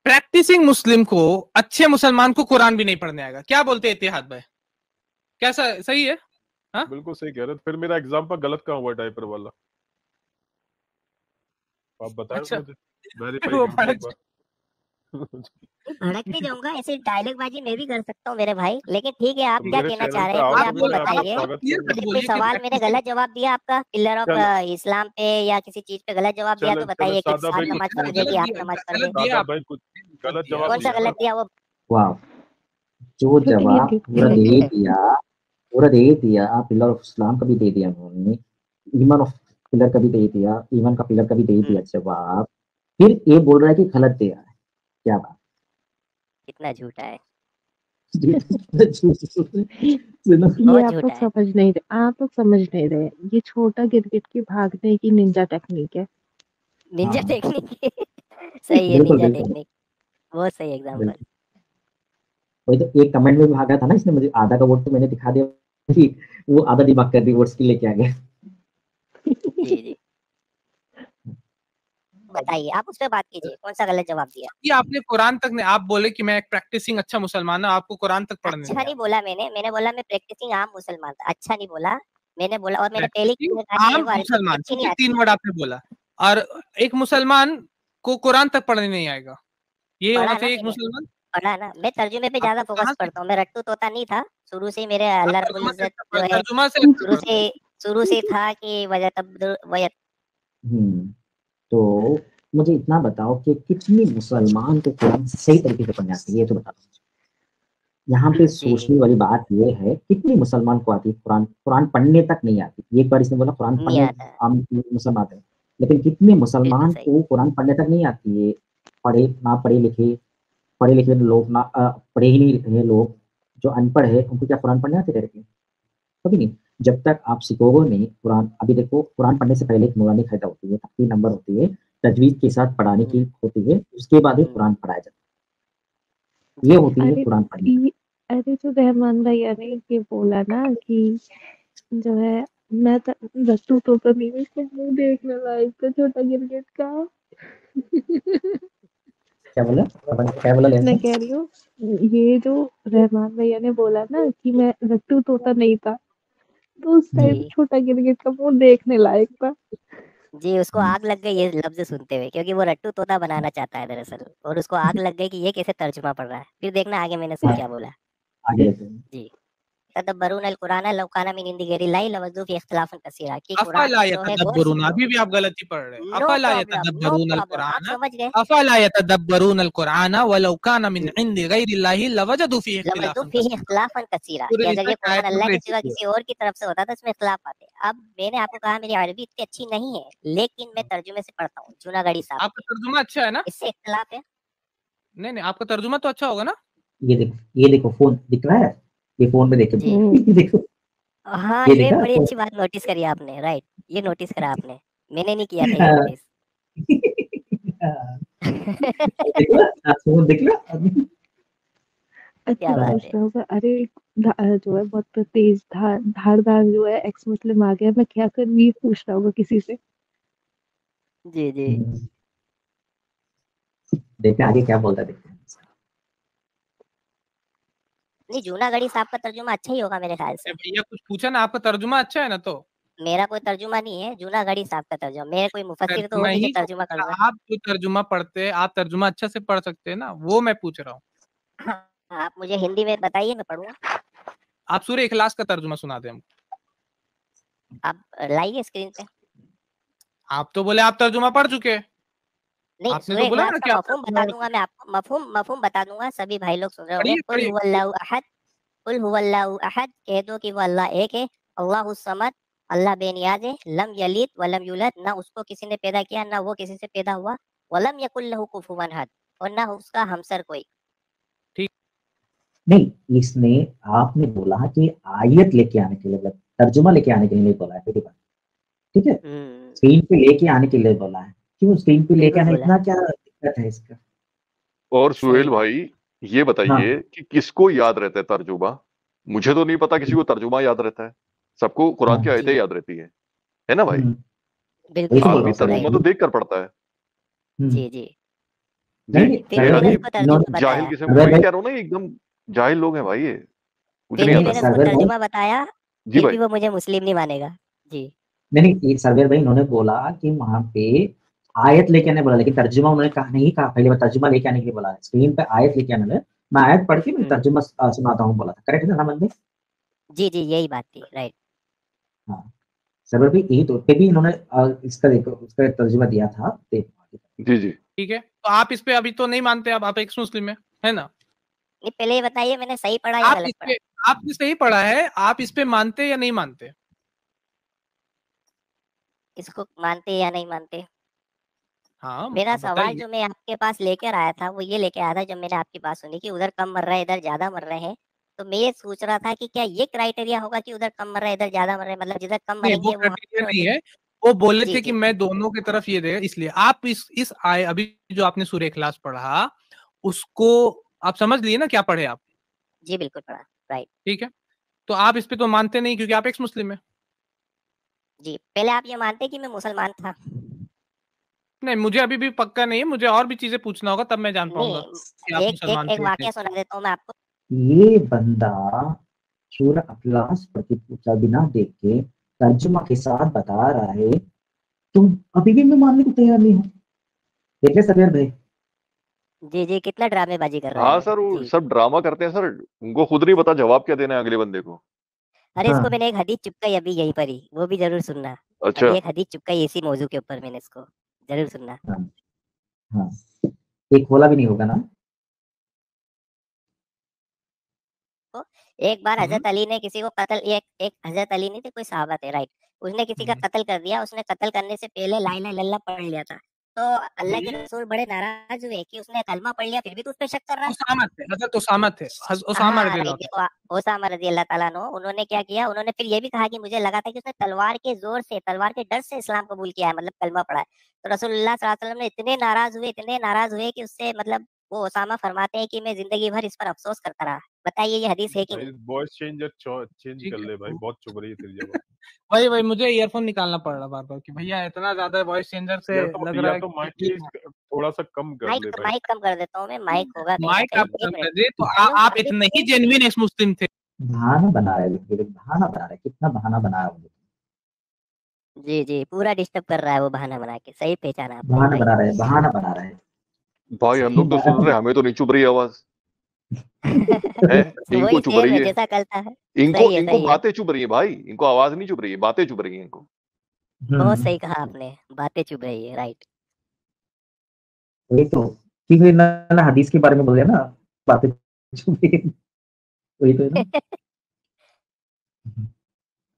प्रैक्टिसिंग मुस्लिम को, अच्छे मुसलमान को कुरान भी नहीं पढ़ने आएगा, क्या बोलते हैं इतिहाद भाई? कैसा, सही है? हाँ बिल्कुल सही कह रहे हैं। फिर मेरा एग्जाम्पल गलत कहाँ हुआ डायपर वाला, आप बताएं अच्छा मुझे, वेरीफाई वो कीजिए एक बार। भड़क नहीं जाऊंगा, ऐसे डायलॉग बाजी मैं भी कर सकता हूँ मेरे भाई, लेकिन ठीक है आप तो क्या मेरे कहना चैनल चाह पे रहे हैं मुझे आओगे आप तो ये मैं आपका बताइए। स्वागत ये करूंगा। यदि कोई बोलिए कि सवाल मैंने गलत जवाब दिया आपका, पिलर ऑफ चलो इस्लाम पे या किसी चीज पे गलत जवाब दिया तो चलो बताइए कि सादा साथ भाई कुछ नमाज पूछ पढ़ कि आप नमाज पढ़ गलत दे। दिया सादा आप, भाई कुछ गलत दिया। जवाब कौन सा दिया गलत ना। दिया वो? वाह, जो जवाब पूरा दे दिया, पिलर ऑफ इस्लाम का भी दे दिया उन्होंने, ईमान ऑफ पिलर का भी दे दिया, ईमान का पिलर का भी दे दिया जवाब, फिर ये बोल रहा है कि गलत दिया है, क्या बात। कितना झूठा है, सुनो, ये बहुत आप लोग झूठा है। समझ नहीं रहे, आप लोग समझ नहीं रहे, ये छोटा गिरगिट की भागने की निंजा टेक्निक है। निंजा हाँ। टेक्निक सही है, बिल्कुल निंजा बिल्कुल टेक्निक बहुत सही एग्जांपल। बिल्कुल। वही तो एक कमेंट में भागा था ना इसने, मुझे आधा का वोट तो मैंने दिखा दिया कि वो आधा दिमाग कर दी वोट्स के लेके आ गया। जी जी बताइए, आप उस पर बात कीजिए, कौन सा गलत जवाब दिया? ये आपने कुरान तक ने, आप बोले कि मैं एक प्रैक्टिसिंग अच्छा मुसलमान हूं, आपको कुरान तक पढ़ने अच्छा नहीं नहीं आता। बोला मैंने बोला मैं प्रैक्टिसिंग आम मुसलमान था, अच्छा नहीं बोला मैंने बोला। और मैंने पहले प्रैक्टिसिंग कहा कि आम मेरे को अरबी मुसलमान, अच्छी ठीक नहीं है, आती। 3 वर्ड आपने बोला, और एक मुसलमान को कुरान तक पढ़ने नहीं आएगा, ये पढ़ा होना ना चाहिए एक मैंने, मुसलमान। पढ़ा ना, मैं तर्जुमे पे ज्यादा आपको फोकस कहाँ से, करता हूँ, मैं रट्टू तोता नहीं था शुरू से ही। मेरे आप अल्लाह रब्बुल तर्जुमा से, इज्जत जो है तर्जुमा से शुरू से शुरू से था कि वजह तो मुझे इतना बताओ कि कितनी मुसलमान को कुरान सही तरीके से पढ़नी आती है, ये तो बताओ। यहाँ पे सोचने वाली बात ये है, कितनी मुसलमान को आती है कुरान? कुरान पढ़ने तक नहीं आती। एक बार इसने बोला कुरान नहीं पढ़ने आता। आम मुसलमान आते हैं, लेकिन कितने मुसलमान सही। को कुरान पढ़ने तक नहीं आती है? पढ़े लिखे लोग ना पढ़े ही नहीं रहे लोग, जो अनपढ़ है उनको क्या कुरान पढ़ने आते रहते? कभी नहीं। जब तक आप सीखोगे नहीं कुरान, अभी देखो कुरान पढ़ने से पहले एक नूरानी कायदा होती है, 3 नंबर होती है, तजवीद के साथ पढ़ाने की होती है, उसके बाद ही कुरान पढ़ाया जाता है। ये होती है अरे कुरान पढ़ने। अरे जो रहमान भैया ने ये बोला ना कि जो है मैं रट्टू तो नहीं, इसको मुंह देखने लायक था छोटा गिरगिट का। क्या बोला मैं लेसन? कह रही हूँ ये जो रहमान भैया ने बोला ना कि मैं रट्टू तोता नहीं था, तो उस टाइम जी छोटा गिरगिट का मुंह देखने लायक था। जी, उसको आग लग गई ये लफ्ज सुनते हुए, क्योंकि वो रट्टू तोता बनाना चाहता है दरअसल, और उसको आग लग गई कि ये कैसे तर्जुमा पढ़ रहा है। फिर देखना आगे मैंने उसको क्या बोला। आगे रहते हैं। जी, तदब्बरून अल कुरान लौ काना मिन इंदी गैरिल्लाहि लवज्जू फी इख्तिलाफन कसीरा, कि कुरान अफला जो है गौर से यतदब्बरून, सुनो। अभी भी आप गलत ही पढ़ रहे हैं। नो अफला प्रॉब्लम, यतदब्बरून अल आप कुरान, समझ गए। अफला यतदब्बरून अल कुरान वलौ काना मिन इंदी गैरिल्लाहि लवजदू फीहि लवज्जू इख्तिलाफन फीहि कसीरा। इख्तिलाफन कसीरा, पूरे कि अगर निशा ये की आयत कुरान में अल्लाह के पढ़ सिवा चुके किसी और की तरफ से होता तो इसमें इख्तिलाफ आते। अब मैंने आपको कहा मेरी अरबी इतनी अच्छी नहीं है, लेकिन मैं तर्जुमे से पढ़ता हूँ जूनागढ़ी साहब आपका तर्जुमा अच्छा है ना? इससे इख्तिलाफ है। नहीं नहीं, आपका तर्जुमा तो अच्छा होगा ना? ये देखो फोन दिख रहा है, ये फोन में देखे जी ये देखो, हाँ, ये ये देखा बड़ी फोन। अच्छी बात नोटिस करी आपने, राइट, ये नोटिस करा आपने, मैंने नहीं किया था ये नोटिस। देखला फोन देखला। अच्छा क्या बात पूछ है। रहा होगा अरे जो है बहुत तेज धारदार जो है एक्स मुस्लिम आ गया, मैं क्या करूँ, ये पूछ रहा होगा किसी से। जी जी देखते हैं आगे क्या बोलता है, देखते हैं। नहीं, जूनागढ़ी साहब का तर्जुमा अच्छा ही होगा मेरे ख्याल से। भैया कुछ पूछा ना, आपका तर्जुमा अच्छा है ना? तो मेरा कोई तर्जुमा नहीं है, जूनागढ़ी साहब का तर्जुमा। मेरे कोई मुफस्सिर तो हो नहीं नहीं कि तर्जुमा कर दूं। आप जो तर्जुमा पढ़ते हैं, आप तर्जुमा अच्छा से पढ़ सकते हैं ना, वो मैं पूछ रहा हूँ। हाँ, आप मुझे हिंदी में बताइए, मैं पढ़ूंगा। आप सूरह इखलास का तर्जुमा सुना दें हमको। आप लाइए स्क्रीन पे। आप तो बोले आप तर्जुमा पढ़ चुके हैं। नहीं, आपने सूरह तो बोला ना इखलास का कि आप मफहूम बता दूंगा मैं आपको, मफहूम बता दूंगा, सभी भाई लोग सुन रहे होंगे। पढ़िए पढ़िए। कुल हुवल्लाहु अहद, कह दो कि वो अल्लाह एक है। अल्लाहु समद, अल्लाह बेनियाज है। लम यलिद वलम यूलद, ना उसको किसी ने पैदा किया ना वो किसी से पैदा हुआ। वलम यकुल लहू कुफुवन अहद, और ना उसका हमसर कोई। नहीं, इसने आपने बोला कि आयत लेके आने के लिए, मतलब तर्जुमा लेके आने के लिए नहीं बोला है, पहली बात, ठीक है? स्क्रीन पे लेके आने के लिए बोला है। क्यों स्क्रीन पे लेके बिल्कुल आना, बोला। इतना क्या दिक्कत है इसका? और सही सुहेल बात। भाई ये बताइए कि किसको याद रहता है तर्जुमा? मुझे तो नहीं पता किसी को तर्जुमा याद रहता है, सबको कुरान की हाँ। आयतें जी याद रहती है ना भाई? बिल्कुल वही तो बोल सही, रहा आदमी हूँ सर। तर्जुमा राइट। तो देख कर पढ़ता है। जी जी जी, नहीं फिर ये भी सर्वर मैंने भाई, उसको तर्जुमा जाहिल बताया। किस्म, सर्वर वही भाई, कह रहा हूँ ना, एकदम जाहिल लोग हैं भाई ये, कुछ फिर नहीं भी आता। मैंने उसको सर्वर भाई, तर्जुमा बताया, जी फिर भाई। भी वो मुझे मुस्लिम नहीं मानेगा। जी नहीं सर्वर भाई, इन्होंने बोला कि वहां पे आयत लेके आने बोला, लेकिन तर्जुमा उन्होंने कहा नहीं, कहा पहले बार तर्जुमा लेके आने के लिए बोला है। स्क्रीन पे आयत लेके आने लगे, मैं आयत पढ़ के मैं तर्जुमा सुनाता हूँ बोला था, करेक्ट है ना बंदे? जी जी, यही बात थी, राइट। हाँ सर्वर भाई, यही तो फिर भी इन्होंने इसका देखो उसका तर्जुमा दिया था, देखो। जी जी ठीक है, तो आप इस पे अभी तो नहीं मानते, आप एक्स मुस्लिम है ना? नहीं, पहले ये बताइए मैंने सही पढ़ा या आप गलत इस पढ़ा? पे, आपने सही पढ़ा है, आप इस पे मानते या नहीं मानते? इसको मानते या नहीं मानते? हाँ मेरा आप सवाल बताइए। जो मैं आपके पास लेकर आया था वो ये लेके आया था, जब मैंने आपकी बात सुनी कि उधर कम मर रहा है इधर ज्यादा मर रहे हैं, तो मैं ये सोच रहा था कि क्या ये क्राइटेरिया होगा कि उधर कम मर रहा है इधर ज्यादा मर रहे हैं, मतलब जिधर कम नहीं वो मरेंगे वो क्राइटेरिया वहाँ नहीं है, वो बोले जी थे कि जी मैं दोनों की तरफ ये दे, इसलिए आप इस आय अभी जो आपने सूरह इखलास पढ़ा उसको आप समझ लिए ना क्या पढ़े आप? जी बिल्कुल पढ़ा, राइट। ठीक है, तो आप इस पे तो मानते नहीं क्योंकि आप एक्स मुस्लिम है। जी, पहले आप ये मानते कि मैं मुसलमान था? नहीं मुझे अभी भी पक्का नहीं है, मुझे और भी चीजें पूछना होगा तब मैं जान पाऊंगा कि नहीं, आप एक एक मुसलमान एक थे या नहीं। वाकया सुना देता हूँ मैं आपको। ये बंदा सूरह अखलास पढ़ के पूछा बिना देख के, तर्जुमा के साथ बता रहा है, तुम अभी भी मैं मानने को तैयार नहीं हूँ। देख ले सफेद भाई, जी जी, कितना ड्रामेबाजी कर रहा है हाँ वो। सर, वो जी सब ड्रामा करते हैं सर, उनको खुद नहीं पता जवाब क्या देना है अगले बंदे को। अरे इसको हाँ मैंने एक हदीस चिपकाई अभी यहीं पर ही, वो भी जरूर सुनना। अच्छा अभी एक हदीस चिपकाई इसी मौजू के ऊपर मैंने, इसको जरूर सुनना। हाँ हाँ, एक खोला भी नहीं होगा ना। तो एक बार हम्म, हजरत अली ने किसी को कत्ल, एक एक हजरत अली नहीं थे, कोई सहाबा थे, राइट, उसने किसी का हम्म, कत्ल कर दिया। उसने कत्ल करने से पहले ला इलाहा इल्लल्लाह पढ़ लिया था। तो अल्लाह के रसूल बड़े नाराज हुए कि उसने कलमा पढ़ लिया फिर भी तो उस पे शक कर रहा है। उसामा थे, हजरत उसामा थे, उसामा हाँ रजी अल्लाह राइट, ताला। देखो ओसामा रजी अल्लाह ताला नो, उन्होंने क्या किया, उन्होंने फिर ये भी कहा कि मुझे लगा था कि उसने तलवार के जोर से, तलवार के डर से इस्लाम कबूल किया है, मतलब कलमा पढ़ा है। तो रसूलुल्लाह सल्लल्लाहु अलैहि वसल्लम ने इतने नाराज हुए कि उससे, मतलब वो ओसामा फरमाते हैं कि मैं जिंदगी भर इस पर अफसोस करता रहा। बताइए ये हदीस है कि भाई नहीं? वॉइस चेंज ठीक कर है, ले भाई, बहुत चुभ रही है तेरी जगह। वही वही मुझे ईयरफोन निकालना पड़ रहा बार बार कि भैया इतना ज्यादा वॉइस चेंजर से लग रहा या है तो कि माइक ठीक है। थोड़ा सा कम कर ले माइक भाई। माइक कम कर देता हूँ मैं, माइक होगा कहीं ना माइक कहीं। आप एक कम मिनट, कर दिए तो हेलो आप अभी इतने ही सुनिए। जेन्युइन एक्स मुस्लिम थे। बहाना बना रहा है, बहाना बना रहा है, कितना बहाना बनाया वो। जी जी, पूरा डिस्टर्ब कर रहा है वो बहाना बना के, सही पहचाना आपने बहाना भाई। बना रहा है, बहाना बना रहा है। भाई हम लोग तो सुन रहे हैं, हमें तो नहीं चुभ रही आवाज है, इनको वही चुभ सेम रही है है। जैसा कल था। इनको सही है इनको सही है, बातें चुभ रही है भाई, इनको आवाज नहीं चुभ रही है, बातें चुभ रही है इनको। बहुत हम्म, सही कहा आपने, बातें चुभ रही है, राइट। वही तो, क्योंकि ना ना हदीस के बारे में बोल रहे हैं ना, बातें वही तो है ना।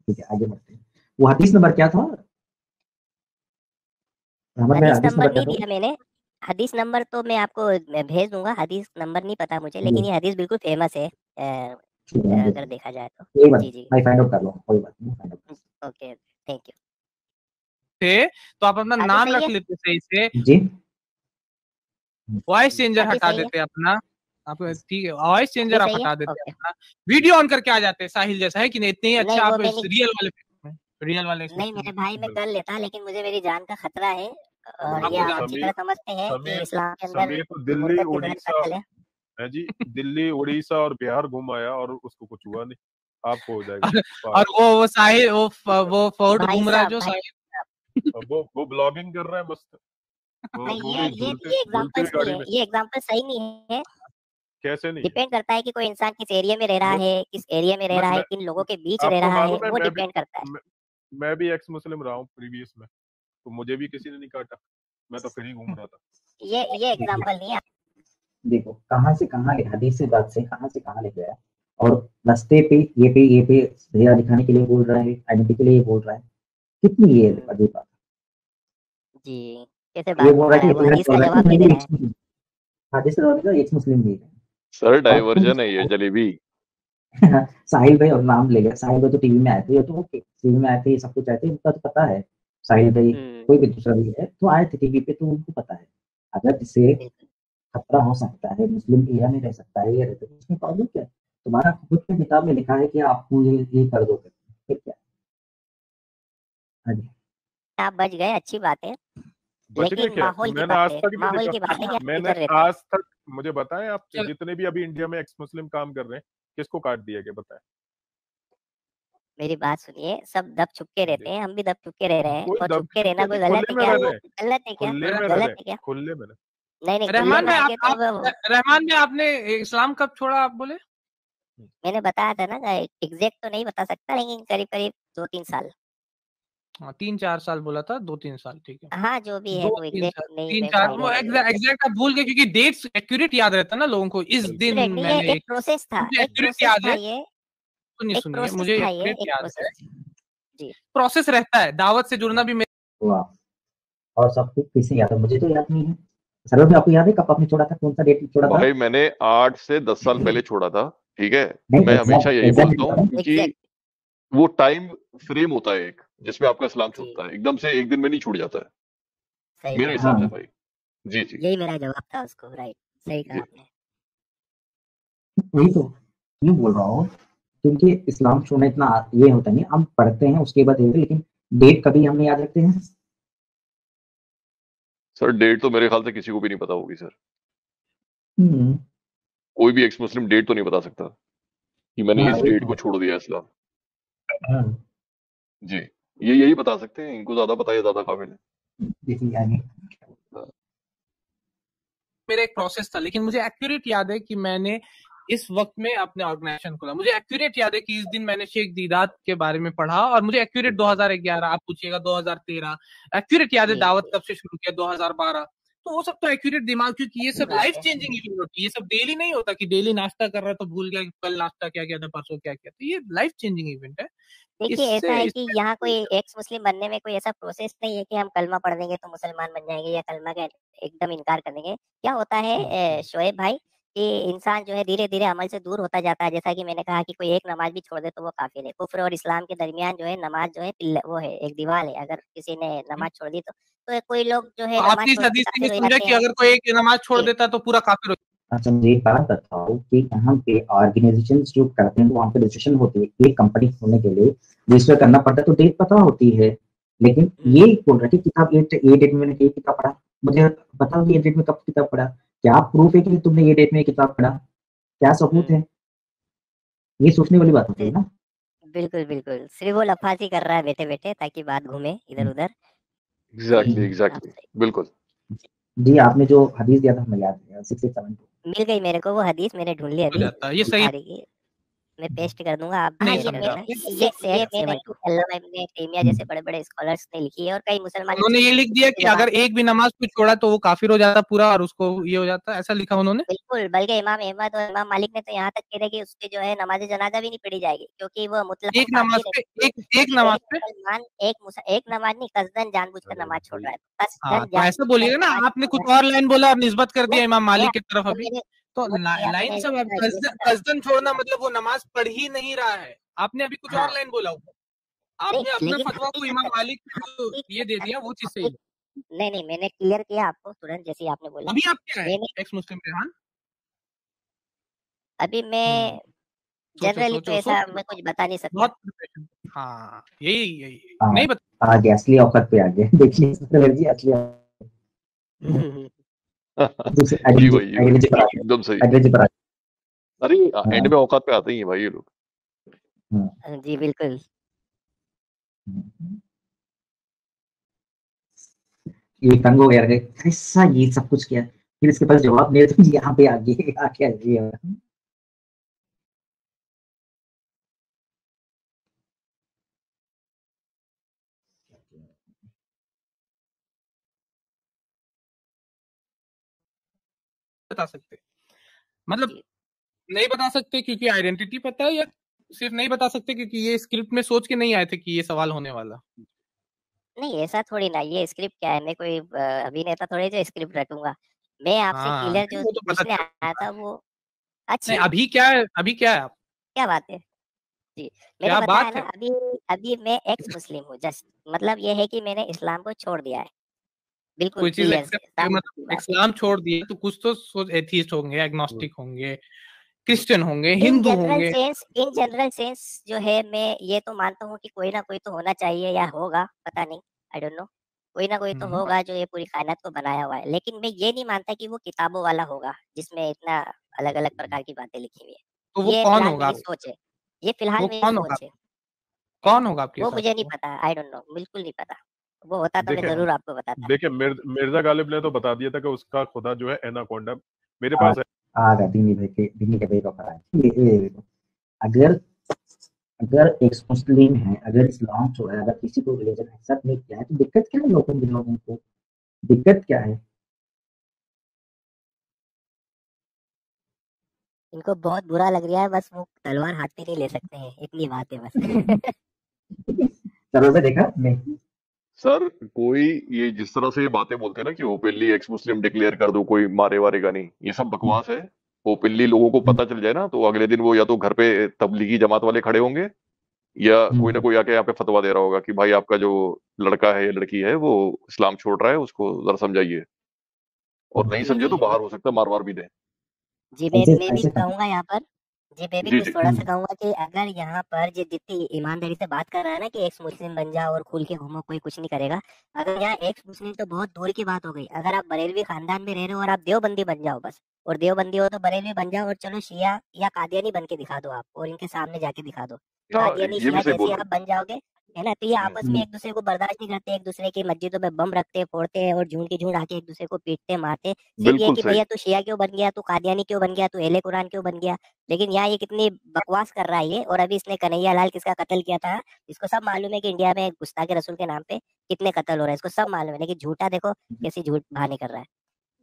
ठीक है, आगे बढ़ते हैं। वो हदीस नंबर क्या था रहमान भाई, हदीस हदीस नंबर नंबर क्या नहीं था वो? दिया मैंने, हदीस नंबर तो मैं आपको मैं भेज दूंगा, हदीस नंबर नहीं पता मुझे, जी, लेकिन ये हदीस बिल्कुल फेमस है, ठीक है, अगर देखा जाए तो। कोई बात जी नहीं, जी, मैं फाइंड आउट कर लूँगा, कोई बात नहीं, find out. Okay, thank you. थे तो आप अपना आगे नाम सही रख है, लेते सही से, जी, वॉइस चेंजर आगे हटा सही है, देते अपना। आप ठीक है, वॉइस आगे चेंजर आप सही है, हटा देते ओके। अपना, वीडियो ऑन करके आ जाते साहिल जैसा, है कि नहीं? इतने ही अच्छे नहीं आप वो मैं नहीं, रियल वाले नहीं मेरे भाई मैं कर लेता, लेकिन मुझे मेरी जान का खतरा है। और ये आपको आप जान अच्छी समीर तरह समझते हैं कि समीर इस्लाम के अंदर समीर तो दिल्ली मुर्तद के बगैर उड़ीसा कत्ल है। है जी, दिल्ली उड़ीसा और बिहार घूम आया और उसको कुछ हुआ नहीं। आपको हो जाएगा और, और पागल। वो साहिल वो फोर्ट भाई घूम रहा है साहब जो भाई साहिल। अब वो ब्लॉगिंग कर रहा है मस्त, वो नहीं, पूरी ये झूलती हुई एग्जांपल्स नहीं गाड़ी है, में। ये एग्जांपल सही नहीं है। कैसे नहीं है? डिपेंड करता है कि कोई इंसान किस एरिया में रह रहा वो है, किस एरिया में रह रहा है, मैं किन लोगों के बीच रह आपको रहा है, मालूम है, वो डिपेंड करता है। मैं, मैं भी एक्स मुस्लिम रहा हूँ प्रीवियस में, तो मुझे भी किसी ने नहीं काटा, मैं तो फ्री घूम रहा था। ये देखिए, एग्जांपल नहीं है। देखो कहाँ से कहाँ ले, हदीस से बात से कहाँ से कहाँ ले गया, और रास्ते पे ये पे दया दिखाने के लिए बोल रहा है, आइडेंटिटी के लिए बोल रहा है, कितनी ये अजीब बात जी, कैसे है। ये बात बोल रहा बता है रहा कि है, वो इतना हदीस बोल का रहा है जवाब कि मैं नहीं दे भी रहा एक्स है। मुस्लिम, हदीस से एक्स मुस्लिम भी है। सर और तुम डाइवर्जन है ये जलेबी। साहिल भाई और नाम ले गया, साहिल भाई तो टीवी में आए थे, ये तो ओके, टीवी में आए थे, ये सब कुछ आए थे, उनका तो पता है। साहिल भाई कोई भी दूसरा भी है तो आए थे टीवी पे, तो उनको पता है। अगर जिसे बिल्कुल। खतरा हो सकता है, मुस्लिम एरिया में रह सकता है, ये रहते उसमें प्रॉब्लम क्या है? तुम्हारा खुद के किताब में लिखा है कि आपको ये कर दो करके, फिर क्या? हाँ जी, आप बच गए, अच्छी बात है, बच गए लेकिन क्या? माहौल की मैंने बात आज है, तक नहीं माहौल देखा। की बात है कि आप मैंने किधर रहते हैं। आज तक, मुझे बताएं आप, चल जितने भी अभी इंडिया में एक्स मुस्लिम काम कर रहे हैं, किसको काट दिया गया बताएं? मेरी बात सुनिए, सब दब छुप के रहते हैं, हम भी दब छुप के रह रहे हैं, कोई और छुप दब के छुप रहना के कोई नहीं, गलत खुले है में क्या? रह रहे हैं, गलत है क्या? खुले में रह रहे गलत हैं, है क्या? खुले में। नहीं नहीं, खुले रहमान में भाई रहेंगे तो रहमान भाई आपने इस्लाम कब छोड़ा आप बोले? मैंने बताया था ना, एग्जैक्ट तो नहीं बता सकता, लेकिन करीब करीब 2-3 साल। हाँ 3-4 साल बोला था, 2-3 साल, ठीक है। हाँ जो भी है, वो 2-3 एग्जैक्ट साल, नहीं, मेरे को 3-4 वो आइडिया नहीं है। एग्जैक्ट आप भूल गए क्योंकि डेट्स एक्यूरेट याद रहता है ना लोगों को, इस दिन Correct, नहीं, ये मैंने एक प्रोसेस था, मुझे एक एक्यूरेट प्रोसेस याद था है। ये, सुनिए एक सुनिए, प्रोसेस मुझे था ये, एक्यूरेट एक याद है, प्रोसेस। जी। प्रोसेस रहता है, दावत से जुड़ना भी वाह, और सब कुछ फिर से याद है, मुझे तो याद नहीं है। सर में आपको याद है कब आपने छोड़ा था, कौन सा डेट छोड़ा था? भाई मैंने 8 से 10 साल पहले छोड़ा था, ठीक है। नहीं, मैं हमेशा यही एग्जैक्ट बोलता हूँ बताओ। क्योंकि एग्जैक्ट। वो टाइम फ्रेम होता है एक, जिसमें आपका इस्लाम जी, छूटता है, एकदम से एक दिन में नहीं छूट जाता है, सही मेरे कहा हिसाब से हाँ, आपने, भाई। जी जी यही मेरा जवाब था उसको, राइट, सही कहा जी। आपने। वही तो क्यों बोल रहा हूँ, क्योंकि इस्लाम छोड़ना इतना ये होता नहीं, हम पढ़ते हैं उसके बाद लेकिन डेट कभी हम नहीं याद रखते हैं। सर डेट तो मेरे ख्याल से किसी को भी नहीं पता होगी सर, हम्म, कोई भी एक्स मुस्लिम डेट तो नहीं बता सकता कि मैंने हाँ इस वही डेट तो, को छोड़ दिया इस्लाम। हाँ, जी, ये यही बता सकते हैं, इनको ज्यादा पता है, ज्यादा काबिल है। देखिए आगे। मेरा एक प्रोसेस था, लेकिन मुझे एक्यूरेट याद है कि मैंने इस वक्त में अपने ऑर्गेनाइजेशन खोला। मुझे एक्यूरेट याद है कि इस दिन मैंने शेख दीदात के बारे में पढ़ा, और मुझे एक्यूरेट 2011, आप पूछिएगा 2013, एक्यूरेट याद है दावत कब से शुरू किया, 2012। तो वो सब तो एक्यूरेट दिमाग, क्योंकि ये सब लाइफ चेंजिंग इवेंट होती है। ये सब डेली नहीं होता कि डेली नाश्ता कर रहा है तो भूल गया कि कल नाश्ता क्या किया था, परसों क्या किया। तो ये लाइफ चेंजिंग इवेंट है। देखिए ऐसा है कि यहाँ कोई एक्स मुस्लिम बनने में कोई ऐसा प्रोसेस नहीं है कि हम कलमा पढ़ देंगे तो मुसलमान बन जाएंगे या कलमा का एकदम इनकार कर देंगे। क्या होता है शोएब भाई कि इंसान जो है धीरे-धीरे अमल से दूर होता जाता है। जैसा कि मैंने कहा कि कोई एक नमाज भी छोड़ दे तो वो काफिर है। कुफ्र और इस्लाम के दरमियान जो है नमाज जो है वो है, एक दीवार है। अगर किसी ने नमाज छोड़ दी तो कोई लोग जो है नमाज आपने इस छोड़ के हदीस से काफिर हो समझा जाते कि हैं। अगर कोई एक नमाज छोड़ देता तो पूरा काफिर हो। अच्छा मुझे एक बात बताओ कि यहाँ पे ऑर्गेनाइजेशंस जो करते हैं तो वहाँ पे रजिस्ट्रेशन होती है। एक कंपनी खोलने के लिए रजिस्टर करना पड़ता है तो डेट पता होती है, लेकिन ये बोल रहा है कि किताब ये डेट में मैंने ये किताब पढ़ा। मुझे बताओ ये डेट में कब किताब पढ़ा, क्या प्रूफ है कि तुमने ये डेट में किताब पढ़ा, क्या सबूत है? ये सोचने वाली बात होती है ना। बिल्कुल बिल्कुल, सिर्फ वो लफाजी कर रहा है बैठे-बैठे ताकि बात घूमे इधर-उधर। एग्जैक्टली बिल्कुल। जी आपने जो हदीस दिया था हमें याद है 667 मिल गई मेरे को वो हदीस, मैंने ढूंढ ली अभी। ये सही आ रही है, मैं पेस्ट कर दूंगा। आप नहीं ये समझा। मैंने 672 अल्लामा इब्न तैमिया जैसे बड़े-बड़े स्कॉलर्स ने लिखी है और कई मुसलमान उन्होंने ये लिख दिया कि अगर एक भी नमाज कोई छोड़ा तो वो काफिर हो जाता पूरा, और उसको ये हो जाता, ऐसा लिखा उन्होंने। बिल्कुल, बल्कि इमाम अहमद और इमाम मालिक ने तो यहाँ तक कह रहे कि उसकी जो है नमाज़ जनाजा भी नहीं पढ़ी जाएगी क्योंकि वो मुतलक एक नमाज पे एक नमाज पे मुसलमान एक नमाज नहीं कसदन जानबूझकर नमाज छोड़ रहा है। हाँ, तो ऐसा बोलिएगा ना, आपने कुछ और लाइन बोला और निस्बत कर दिया इमाम मालिक की तरफ अभी। तो लाइन सब कसदन छोड़ना मतलब वो नमाज पढ़ ही नहीं रहा है। आपने अभी कुछ और लाइन बोला, आपने अपना फतवा को इमाम मालिक को ये दे दिया, वो चीज सही नहीं नहीं, मैंने क्लियर किया आपको तुरंत जैसे आपने बोला। अभी आप क्या है एक्स मुस्लिम रेहान? अभी मैं जनरली तो ऐसा मैं कुछ बता नहीं सकता। बहुत हाँ यही नहीं बता आ गया असली औकात पे आ गया। देखिए जी असली जी भाई एकदम सही। अरे एंड में औकात पे आते ही हैं भाई ये लोग। जी बिल्कुल। ये तंग हो गया कैसा ये सब कुछ किया, फिर इसके पास जवाब नहीं तो यहाँ पे आगे आके बता सकते, मतलब नहीं बता सकते क्योंकि आइडेंटिटी पता है, या सिर्फ नहीं बता सकते क्योंकि ये स्क्रिप्ट में सोच के नहीं आए थे कि ये सवाल होने वाला? नहीं ऐसा थोड़ी ना, ये स्क्रिप्ट क्या है, मैं कोई अभिनेता थोड़ी जो स्क्रिप्ट रटूंगा। मैं आपसे क्लियर जो पूछने आया था वो अच्छा अभी क्या है, अभी क्या है आप क्या बात है जी मैंने बताया ना अभी मैं एक्स मुस्लिम हूँ। जस्ट मतलब ये है कि मैंने इस्लाम को छोड़ दिया है। बिल्कुल कोई चीज मतलब इस्लाम छोड़ दिया तो कुछ तो एथीस्ट होंगे, एग्नोस्टिक होंगे, क्रिश्चियन होंगे, हिंदू होंगे। इन जनरल सेंस जो है मैं ये तो मानता हूँ कि कोई ना कोई तो होना चाहिए या होगा, पता नहीं, आई डोंट नो, कोई ना कोई तो होगा जो ये पूरी कायनात को बनाया हुआ है। लेकिन मैं ये नहीं मानता कि वो किताबों वाला होगा जिसमें इतना अलग अलग प्रकार की बातें लिखी हुई है। तो वो कौन होगा? सोच है ये, फिलहाल मेरी सोच है। कौन होगा आपके वो मुझे नहीं पता, आई डोंट नो, बिल्कुल नहीं पता। वो होता तो मैं जरूर आपको बताता। देखिए मिर्जा गालिब ने तो बता दिया था कि उसका खुदा जो है एनाकोंडा मेरे पास है। आगा दीनी के बेटा पर अगर एक मुस्लिम है, अगर इस्लाम छोड़ा है, अगर किसी को रिलीजन एक्सेप्ट नहीं किया है तो दिक्कत क्या है? लोगों को दिक्कत क्या है? इनको बहुत बुरा लग रहा है, बस वो तलवार हाथ में नहीं ले सकते हैं, इतनी बात है बस। सर में देखा नहीं सर, कोई ये जिस तरह से ये बातें बोलते हैं ना कि ओपनली एक्स मुस्लिम डिक्लेयर कर दो, कोई मारे वारेगा नहीं, ये सब बकवास है। ओपनली लोगों को पता चल जाए ना तो अगले दिन वो या तो घर पे तबलीगी जमात वाले खड़े होंगे या कोई ना कोई आके यहाँ पे फतवा दे रहा होगा कि भाई आपका जो लड़का है या लड़की है वो इस्लाम छोड़ रहा है, उसको जरा समझाइए, और नहीं समझे तो बाहर हो सकता है मार भी दे। जी मैं भी कहूंगा यहाँ पर, जी मैं भी कुछ थोड़ा सा कहूंगा कि अगर यहाँ पर जितनी ईमानदारी से बात कर रहा है ना कि एक्स मुस्लिम बन जाओ और खुल के घूमो, कोई कुछ नहीं करेगा। अगर यहाँ एक्स मुस्लिम तो बहुत दूर की बात हो गई, अगर आप बरेलवी खानदान में रह रहे हो और आप देवबंदी बन जाओ बस, और देवबंदी हो तो बरेलवी बन जाओ, और चलो शिया या कादियानी बन के दिखा दो आप, और इनके सामने जाके दिखा दो कादियानी शिया जैसे आप बन जाओगे है ना? तो ये आपस में एक दूसरे को बर्दाश्त नहीं करते, एक दूसरे की मस्जिदों में बम रखते, फोड़ते हैं और झूठ की झूठ आके एक दूसरे को पीटते, मारते। सिर्फ ये बिल्कुल कि सही। भैया तू शिया क्यों बन गया, तू कादियानी क्यों बन गया, तू अहले कुरान क्यों बन गया। लेकिन यहाँ ये कितनी बकवास कर रहा है ये। और अभी इसने कन्हैया लाल किसका कत्ल किया था, इसको सब मालूम है कि इंडिया में गुस्ताखे रसूल के नाम पे कितने कत्ल हो रहे हैं, इसको सब मालूम है। लेकिन झूठा देखो कैसी झूठ बहाने कर रहा है।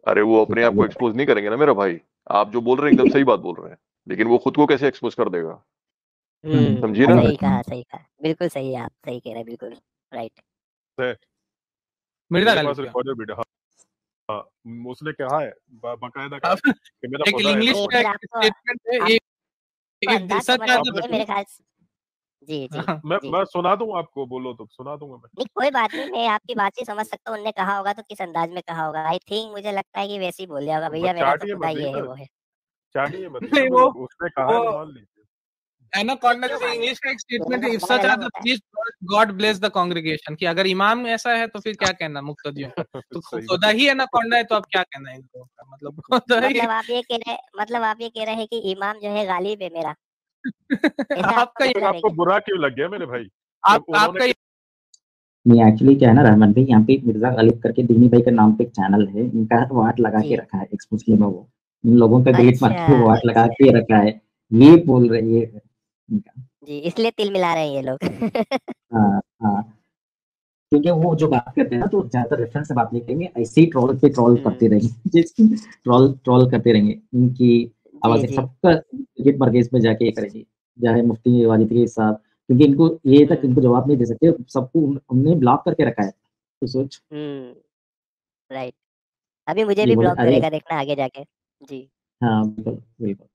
अरे वो अपने आप को एक्सपोज नहीं करेंगे ना मेरा भाई। आप जो बोल रहे हैं एकदम सही बात बोल रहे हैं, लेकिन वो खुद को कैसे एक्सपोज कर देगा, समझिए ना। सही कहा, बिल्कुल सही है, आप सही कह रहे हैं, बिल्कुल राइट। मिर्जा मेरे गालिब पास क्या? Recorded video. हाँ, उसने कहा है बाकायदा कहा आप है कि मेरा एक खुदा है इंग्लिश ना नहीं, का फिर एक आपको स्टेटमेंट है, आप एक अंदाज सच समझना आदमी चाहिए मेरे ख्याल से। जी, जी, हाँ, जी। मैं सुना दूं आपको, बोलो तो सुना दूंगा मैं। नहीं, कोई बात नहीं, मैं आपकी बात से समझ सकता हूँ, उनने कहा होगा तो किस अंदाज में कहा होगा। आई थिंक मुझे लगता है कि वैसे ही बोल दिया होगा, भैया मेरा तो चाटिए खुदा मत ये है, भैया, वो है। चाटिए मत नहीं भैया, वो उसने कहा है तो वो मान लीजिए। क्यों एनाकोंडा जैसे माने? इंग्लिश का एक स्टेटमेंट है, मेरा इफ अंदाज सच आर अलग द होता है। Priest, God bless the congregation, कि अगर इमाम ऐसा है तो फिर क्या कहना मुक्तदियों का। तो सही खुदा बात। ही एनाकोंडा है तो अब क्या कहना है इन लोगों का, मतलब खुदा ही। मतलब आप ये कह रहे हैं कि इमाम जो है गालिब है मेरा, ऐसा आपका आपका फिर मतलब है आपको क्या? बुरा क्यों लग गया मेरे भाई जब उन्होंने आपका नहीं, एक्चुअली क्या है ना रहमान भाई, यहाँ पे मिर्जा गालिब करके दीनी भाई के नाम पे एक चैनल है, इनका वाट लगा के जी। रखा है, एक्स मुस्लिम है वो, इन लोगों पे डिलीट मार के अच्छा, वाट लगा के रखा है, ये बोल रहे ये इनका। जी, इसलिए तिल मिला रहे हैं ये लोग। हाँ हाँ, क्योंकि वो जो बात करते हैं ना तो ज्यादातर रेफरेंस से बात नहीं करेंगे, ऐसे ही ट्रोल पे ट्रोल करते रहेंगे, ट्रोल ट्रोल करते रहेंगे, इनकी जी, आवाज जी। सबका टिकट मरकेज में जाके ये करेंगे, चाहे मुफ्ती वाजिद के साथ, क्योंकि इनको ये तक इनको जवाब नहीं दे सकते, सबको हमने ब्लॉक करके रखा है, तो सोच। राइट। अभी मुझे ये भी बोले ब्लॉक अरे करेगा, देखना आगे जाके। जी। हाँ बिल्कुल बिल्कुल।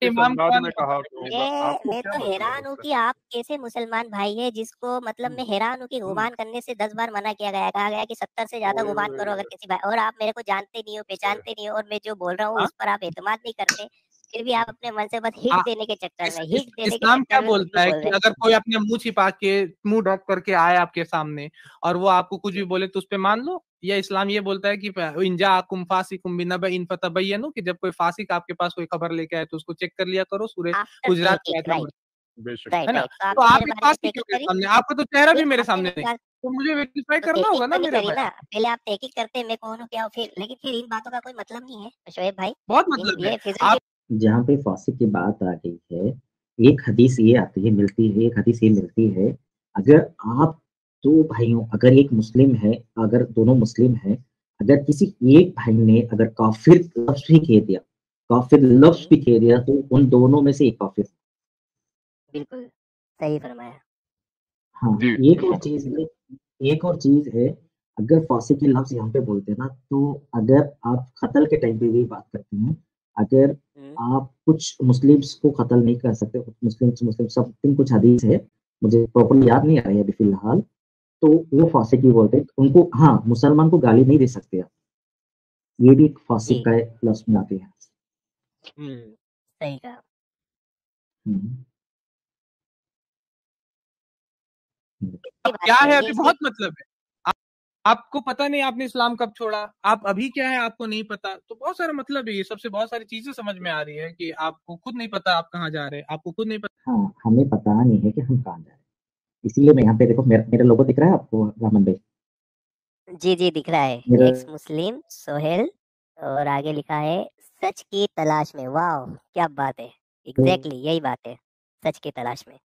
इस इमाम अंदाज कौन में है? कहा होगा, आपको मैं क्या तो मतलब है हैरान हूँ उससे? कि आप कैसे मुसलमान भाई है, जिसको मतलब मैं हैरान हूँ कि गुमान करने से 10 बार मना किया गया, कहा गया कि 70 से ज्यादा ओए गुमान ओए करो अगर ओए किसी भाई, और आप मेरे को जानते नहीं हो, पहचानते नहीं हो, और मैं जो बोल रहा हूँ हाँ? उस पर आप एतमाद नहीं करते, फिर भी आप अपने मन से बस हिट आ- देने के चक्कर में, इस्लाम क्या कुछ भी बोलता है बोल कि रहे अगर कोई अपने मुंह छिपा के, मुंह ढक करके आए आपके सामने और वो आपको कुछ भी बोले तो उस पे मान लो, या इस्लाम ये बोलता है कि इंजा आकुम फासिकुम बिनबइन फतबय्यनु, कि जब कोई फासिक आपके पास कोई खबर लेके आए तो उसको चेक कर लिया करो, सूरह आफ्टर हुजरात की तहकीक, आयत राइट, नंबर, बेशक। राइट, है ना? राइट। तो तो आपने आप मेरे भी बारे में फासिक क्यों तहकीक मेरे करी? सामने, आपका तो चेहरा भी नहीं, मेरे आपने सामने मेरे नहीं, साथ तो मुझे वेरीफाई तो करना तहकीक होगा तो ना नहीं मेरे करी भाई। ना, पहले आप तहकीक करते मैं कौन हूँ क्या हूँ फिर, लेकिन फिर इन बातों का कोई मतलब नहीं है शोएब भाई। बहुत इन मतलब है। ये फिजूल आप की जहाँ पे फासिक की बात आ गई है, एक हदीस ये आती है मिलती है, एक हदीस ये मिलती है, अगर आप दो भाइयों, अगर एक मुस्लिम है, अगर दोनों मुस्लिम है, अगर किसी एक भाई ने अगर काफिर लफ्ज भी कह दिया, काफिर लफ्ज भी कह दिया, तो उन दोनों में से एक काफिर। बिल्कुल सही फरमाया। हाँ, जी एक और चीज है, एक और चीज है, अगर फांसी के लफ्ज यहाँ पे बोलते हैं ना, तो अगर आप कत्ल के टाइम पे भी बात करते हैं, अगर आप कुछ मुस्लिम्स को कत्ल नहीं कर सकते, मुस्लिम मुस्लिम समथिंग कुछ हदीस है, मुझे प्रॉपर याद नहीं आ रही है अभी फिलहाल, तो वो फांसी की बोलते हैं उनको, हाँ मुसलमान को गाली नहीं दे सकते आप, ये भी एक फांसी जी। का लफ्ज में आते हैं। सही कहा। हम्म, ये बात क्या तो है, है ये अभी इसलिए बहुत मतलब है। आपको पता नहीं आपने इस्लाम कब छोड़ा, आप अभी क्या है आपको नहीं पता, तो बहुत सारा मतलब है, ये सबसे बहुत सारी चीजें समझ में आ रही है कि आपको खुद नहीं पता आप कहाँ जा रहे हैं, आपको खुद नहीं पता। हाँ, हमें पता नहीं है कि हम कहाँ जा रहे हैं, इसीलिए मैं यहाँ पे देखो, मेरा लोगो दिख रहा है आपको रामन भाई, जी, जी, दिख रहा है, मेरा एक्स मुस्लिम सोहेल, और आगे लिखा है सच की तलाश में। वाह, क्या बात है, एग्जैक्टली यही बात है, सच की तलाश में।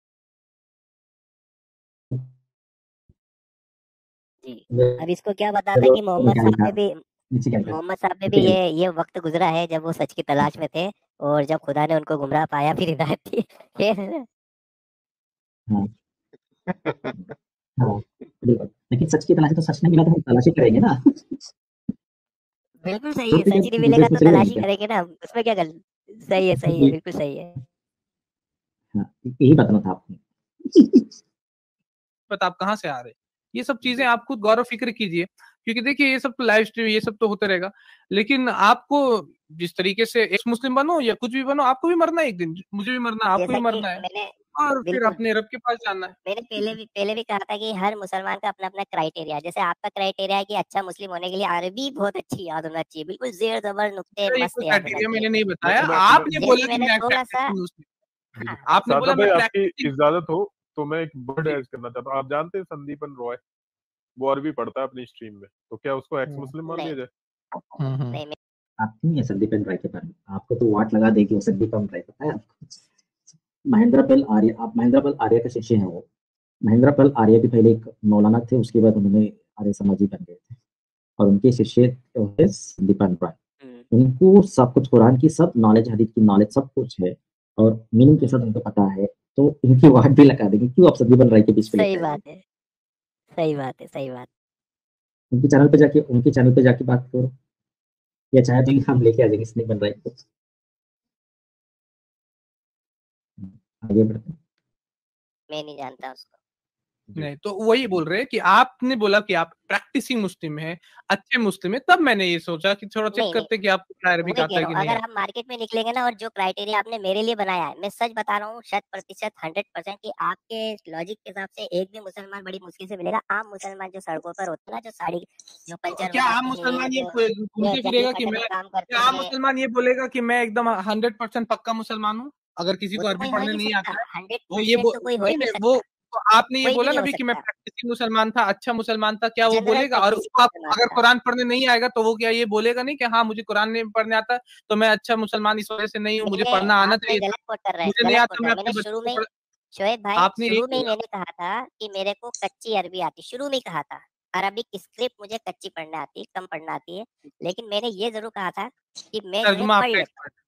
जी। अब इसको क्या बता था कि मोहम्मद निकाल साहब था में भी नीचे क्या था, मोहम्मद साहब में भी नीचे क्या ये वक्त गुजरा है जब वो सच की तलाश में थे, और जब खुदा ने उनको गुमराह पाया फिर हिदायत दी। फिर हाँ हाँ बिल्कुल, लेकिन सच की तलाशी तो सच नहीं मिला तो हम तलाशी करेंगे ना। बिल्कुल सही तो है, फिर सच नहीं दूसरे मिलेगा तो पूछ रहे हैं तलाशी क्या। करेंगे ना, उसमें क्या गल सही है, बिल्कुल सही है। हाँ, यही बताना था आपको। पता आप कहाँ से आ रहे हैं, ये सब चीजें आप खुद गौर फिक्र कीजिए, क्योंकि देखिए ये सब तो लाइव स्ट्रीम ये सब तो होते रहेगा, लेकिन आपको जिस तरीके से एक्स मुस्लिम बनो या कुछ भी बनो, आपको भी मरना है एक दिन, मुझे भी मरना है, आपको जैसा भी कि मरना है। मैंने और फिर बिल्कुल। अपने रब के पास जाना है। मैंने पहले भी कहा था कि हर मुसलमान का अपना-अपना क्राइटेरिया है। जैसे आपका क्राइटेरिया है कि अच्छा मुस्लिम होने के लिए अरबी बहुत अच्छी याद होना चाहिए। बिल्कुल ज़ेर-ज़बर नुक्ते मेरा ये मस्त कोई याद होना क्राइटेरिया चाहिए। मैंने नहीं बताया। लेकिन आपने जैसे बोला कि मैंने मैं थोड़ा-सा प्रैक्टिसिंग मुस्लिम। जी, जी। हाँ, आपने बोला सादा मैं भाई आपकी प्रैक्टिसिंग इजाजत हो तो मैं एक वर्ड जी। ऐड करना चाहता हूँ। आप जानते हैं संदीपन रॉय, वो अरबी पढ़ता है अपनी स्ट्रीम में, तो क्या उसको एक्स मुस्लिम मान नहीं, लिया जाए? नहीं मैं आप नहीं है संदीपन राय के बारे में, आपको तो वाट लगा देगी वो संदीपन राय, पता है आपको? महेंद्र पाल आर्य, आप महेंद्र पाल आर्य के शिष्य हैं वो। महेंद्र पाल आर्य भी पहले एक मौलाना थे, उसके बाद उन्होंने आर्य समाजी बन गए थे और उनके शिष्य थे संदीपन राय। हुँ, उनको सब कुछ कुरान की सब नॉलेज, हदीस की नॉलेज सब कुछ है और मीनिंग के साथ उनको पता है, तो इनकी वाट भी लगा देंगे। क्यों आप संदीपन राय के बीच पे सही लेके आएंगे? बात है, सही बात है, सही बात। उनके चैनल पे जाके बात करो, या चाहे तो हम लेके आ जाएंगे संदीपन राय को। आगे बढ़ते हैं। मैं नहीं जानता उसको। जी। नहीं, तो वही बोल रहे हैं कि आपने बोला कि आप प्रैक्टिसिंग मुस्लिम हैं, अच्छे मुस्लिम हैं, तब मैंने ये सोचा कि थोड़ा चेक नहीं, करते कि आपको अरबिक वही आता कह है रहा कि हूँ, नहीं अगर आता। आप मार्केट में निकलेंगे ना और जो क्राइटेरिया आपने मेरे लिए बनाया है, मैं सच बता रहा हूँ शत प्रतिशत 100% कि आपके लॉजिक के हिसाब से एक भी मुसलमान बड़ी मुश्किल से मिलेगा। आम मुसलमान जो सड़कों पर होते हैं ना, जो साड़ी जो पंचर क्या आम बनाते हैं, मुसलमान ये जो घूमते जंगली फिरेगा कि कटर मैं, का काम क्या करते आम हैं, मुसलमान ये बोलेगा कि मैं एकदम 100% पक्का मुसलमान हूँ? अगर किसी वो को तो अरबी कोई हो ही पढ़ने नहीं नहीं सकता। आता है, वो ये 100% तो कोई हो ही वही नहीं मैं वो सकता, तो आपने ये कोई भी बोला नहीं ना हो अभी कि मैं सकता। प्रैक्टिसिंग मुसलमान था, अच्छा मुसलमान था, क्या वो जनरल बोलेगा? और प्रैक्टिसिंग उसको आप मुसलमान अगर था। कुरान पढ़ने नहीं आएगा तो वो क्या ये बोलेगा नहीं कि हाँ, मुझे कुरान नहीं पढ़ने आता, तो मैं अच्छा मुसलमान इस वजह से नहीं हूँ, मुझे मैंने पढ़ना आना आप चाहिए कोई था, गलत कोट कर रहे हैं, मुझे नहीं गलत कोट आता कर मैं रहे हैं। अपने मैंने बच्चों शुरू को में ही पढ़ शोएब भाई, आपने यही शुरू में ही बोला। मैंने कहा था कि मेरे को कच्ची अरबी आती, शुरू में ही कहा था। अरबिक स्क्रिप्ट मुझे कच्ची पढ़ने आती है, कम पढ़ना आती है। लेकिन मैंने ये ज़रूर कहा था कि मैं जो है तर्जुमा पढ़ आपका लेता एक्सपर्ट। हूँ।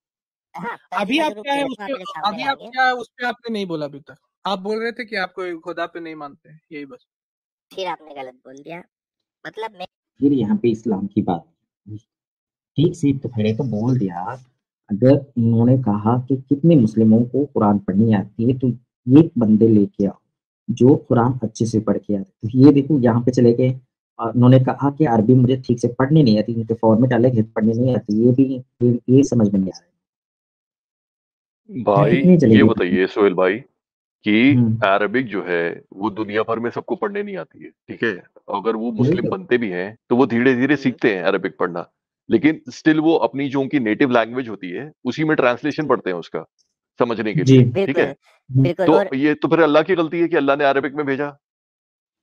हाँ, अभी तर्जुमा आप ज़रूर क्या कर है लेता हूँ, उसपे आप मेरे सामने अभी आप लाएँगे। क्या है उसपे आपने नहीं बोला अभी तक। आप बोल रहे थे कि आप कोई खुदा पे नहीं मानते हैं, यही बस। फिर आपने गलत बोल दिया। मतलब मैं फिर यहाँ पे इस्लाम की बात, ठीक से तो पहले तो बोल दिया। अगर उन्होंने कहा कि कितने मुस्लिमों को कुरान पढ़नी आती है, तो एक बंदे लेके आओ जो कुरान अच्छे से पढ़ के आते। तो ये देखो यहाँ पे चले गए, उन्होंने कहा कि अरबी मुझे ठीक से पढ़नी नहीं आती, उनके फॉर्मेट अलग है, पढ़नी नहीं आती। ये भी ये समझ में नहीं आ रहा है। भाई कितने चले ये गए। बताइए सोहेल भाई कि हम्म, अरबिक जो है वो दुनिया भर में सबको पढ़ने नहीं आती है, ठीक है? अगर वो वही मुस्लिम तो। बनते भी हैं तो वो धीरे-धीरे सीखते हैं अरबिक पढ़ना। लेकिन स्टिल वो अपनी जो उनकी नेटिव लैंग्वेज होती है, उसी में ट्रांसलेशन पढ़ते हैं उसका, समझने के जी। लिए, ठीक बिल्कुल, है? हम्म, बिल्कुल तो और ये तो फिर अल्लाह की गलती है कि अल्लाह ने अरबिक में भेजा,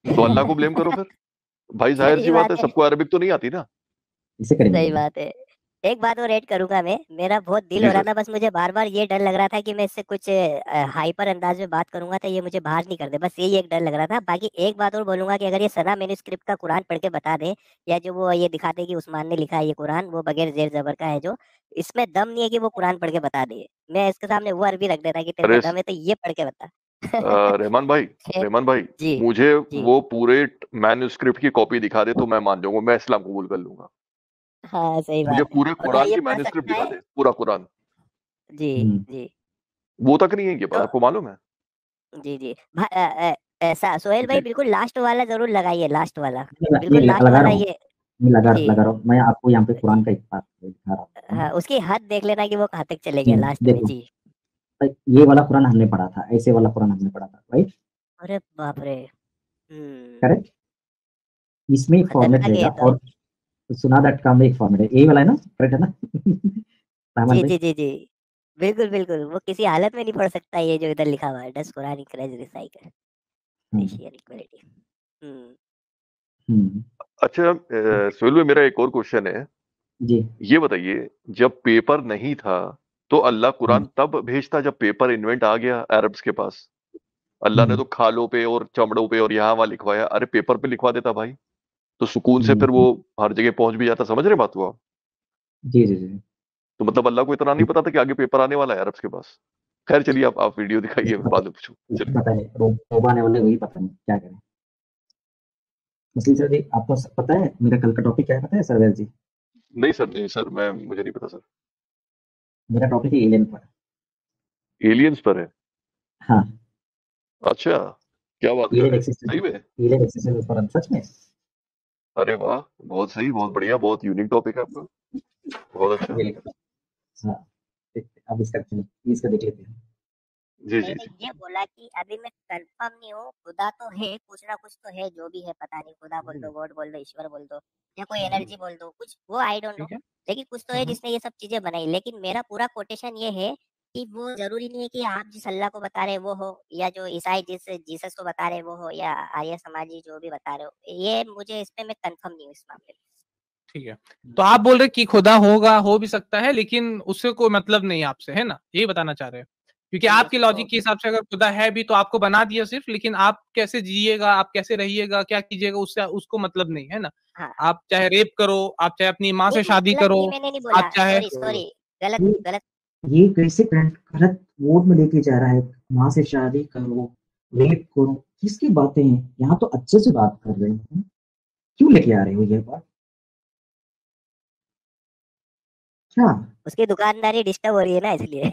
तो अल्लाह को ब्लेम करो फिर। भाई सही ज़ाहिर-सी बात बात है, है। सबको अरबिक तो नहीं आती ना। इसे करेंगे सही बोलो। बात है। एक बात और ऐड करूँगा मैं, मेरा बहुत दिल जी हो रहा सर। था, बस मुझे बार-बार ये डर लग रहा था कि मैं इससे कुछ हाइपर अंदाज़ में बात करूँगा तो ये मुझे बाहर नहीं कर दे, बस यही एक डर लग रहा था। बाकी एक बात और बोलूँगा कि अगर ये सना मैन्युस्क्रिप्ट का कुरान पढ़ के बता दे या जो वो ये दिखा दे कि उस्मान ने लिखा है ये कुरान, वो बगैर ज़ेर-ज़बर का है जो, इसमें दम नहीं है कि वो कुरान पढ़ के बता दे। मैं इसके सामने वो अरबी रख देता कि तेरे में अरे दम है तो ये पढ़ के बता। रहमान भाई, फिर रहमान भाई, जी, मुझे जी। वो पूरे मैन्युस्क्रिप्ट की कॉपी दिखा दे तो मैं मान जाऊँगा, मैं इस्लाम कबूल कर लूँगा। हाँ, सही मुझे बात है। पूरे और क्या कुरान ये की पढ़ मैन्युस्क्रिप्ट सकता दिखा है? दे, पूरा कुरान। जी, हम्म, जी। वो तक नहीं है ये बात, तो आपको मालूम है? जी, जी। ऐसा सोहेल भाई ठीक बिल्कुल लास्ट वाला ज़रूर लगाइए, लास्ट वाला। है। बिल्कुल लास्ट लगा वाला रहा हूँ, ये मैं जी, लगा रहा हूँ। मैं आपको यहाँ पे जी। कुरान का एक बात दिखा रहा हूँ। हाँ, उसकी हद देख लेना कि वो कहाँ तक चले जी, गया लास्ट में। देखो, जी। ये वाला कुरान हमने पढ़ा था, ऐसे वाला कुरान हमने पढ़ा था, राइट? अरे बाप रे! हुँ, करेक्ट? इसमें एक फॉर्मेट खतरनाक है रहेगा ये तो। और सुना.com में एक फॉर्मेट है, यही वाला है ना? करेक्ट है ना? रहमान जी, भाई? जी, जी, जी। बिल्कुल, बिल्कुल। वो किसी हालत में नहीं पढ़ सकता ये जो इधर लिखा हुआ है, does Quran encourage recycle hmm, racial equality. हुँ, हम्म, अच्छा सोहेल भाई मेरा एक और क्वेश्चन है। जी, ये बताइए, जब पेपर नहीं था, तो अल्लाह कुरान हम्म, तब भेजता जब पेपर इन्वेंट आ गया अरब्स के पास। अल्लाह ने हम्म, तो खालों पे और चमड़ों पे और यहाँ वहाँ लिखवाया, अरे पेपर पे लिखवा देता भाई, तो सुकून से फिर वो हम्म, हर जगह पहुँच भी जाता। समझ रहे बात को आप? जी, जी, जी। तो मतलब अल्लाह को इतना नहीं पता था कि आगे पेपर आने वाला है अरब्स के पास? खैर चलिए आप वीडियो दिखाइए, मैं बाद में पूछूँ। चलिए। पता नहीं, रोबो आने वाले, वही पता नहीं क्या करें। मुस्लिम सर जी, आपको पता है मेरा कल का टॉपिक क्या है, पता है सरवेल जी? नहीं सर, मैं मुझे नहीं पता सर। मेरा टॉपिक है एलियन पर। एलियंस पर है? हाँ, अच्छा, क्या बात कर एलियन रहे हैं? एक्सिस्टेंस, सही में? एलियन एक्सिस्टेंस पर, सच में। अरे वाह, बहुत सही, बहुत बढ़िया, बहुत यूनिक टॉपिक है आपका। बहुत अच्छा। ये लिखा। हाँ, अब इसका देख लेते हैं। जी जी मैंने जी ये बोला कि अभी मैं कंफर्म नहीं हूँ, खुदा तो है, कुछ ना कुछ तो है, जो भी है पता नहीं, खुदा बोल दो, गॉड बोल दो, ईश्वर बोल दो, या कोई एनर्जी बोल दो, कुछ वो आई डोंट नो, ठीक है। लेकिन कुछ तो है जिसने ये सब चीजें बनाई। लेकिन मेरा पूरा कोटेशन ये है कि वो जरूरी नहीं है कि आप जिस अल्लाह को बता रहे वो हो, या जो ईसाई जिस जीसस को बता रहे वो हो, या आर्य समाजी जो भी बता रहे हो, ये मुझे इस पे मैं कंफर्म नहीं हूँ इस मामले में। ठीक है, तो आप बोल रहे कि खुदा होगा, हो भी सकता है, लेकिन उससे कोई मतलब नहीं आपसे, है ना, यही बताना चाह रहे हैं? क्योंकि आपके लॉजिक के हिसाब से अगर खुदा है भी तो आपको बना दिया सिर्फ, लेकिन आप कैसे जिएगा, आप कैसे रहिएगा, क्या कीजिएगा, उससे उसको मतलब नहीं है ना। हाँ आप चाहे रेप करो, आप चाहे अपनी माँ से नहीं, शादी मतलब करो, ये मैंने नहीं बोला, आप चाहे सॉरी गलत ये गलत ये कैसे गलत मोड में लेके जा रहा है? वहां से शादी करो, रेप करो, किसकी बातें हैं? यहाँ तो अच्छे से बात कर रहे हैं, क्यों लेके आ रहे हो ये बात? क्या उसकी दुकानदारी डिस्टर्ब हो रही है ना, इसलिए।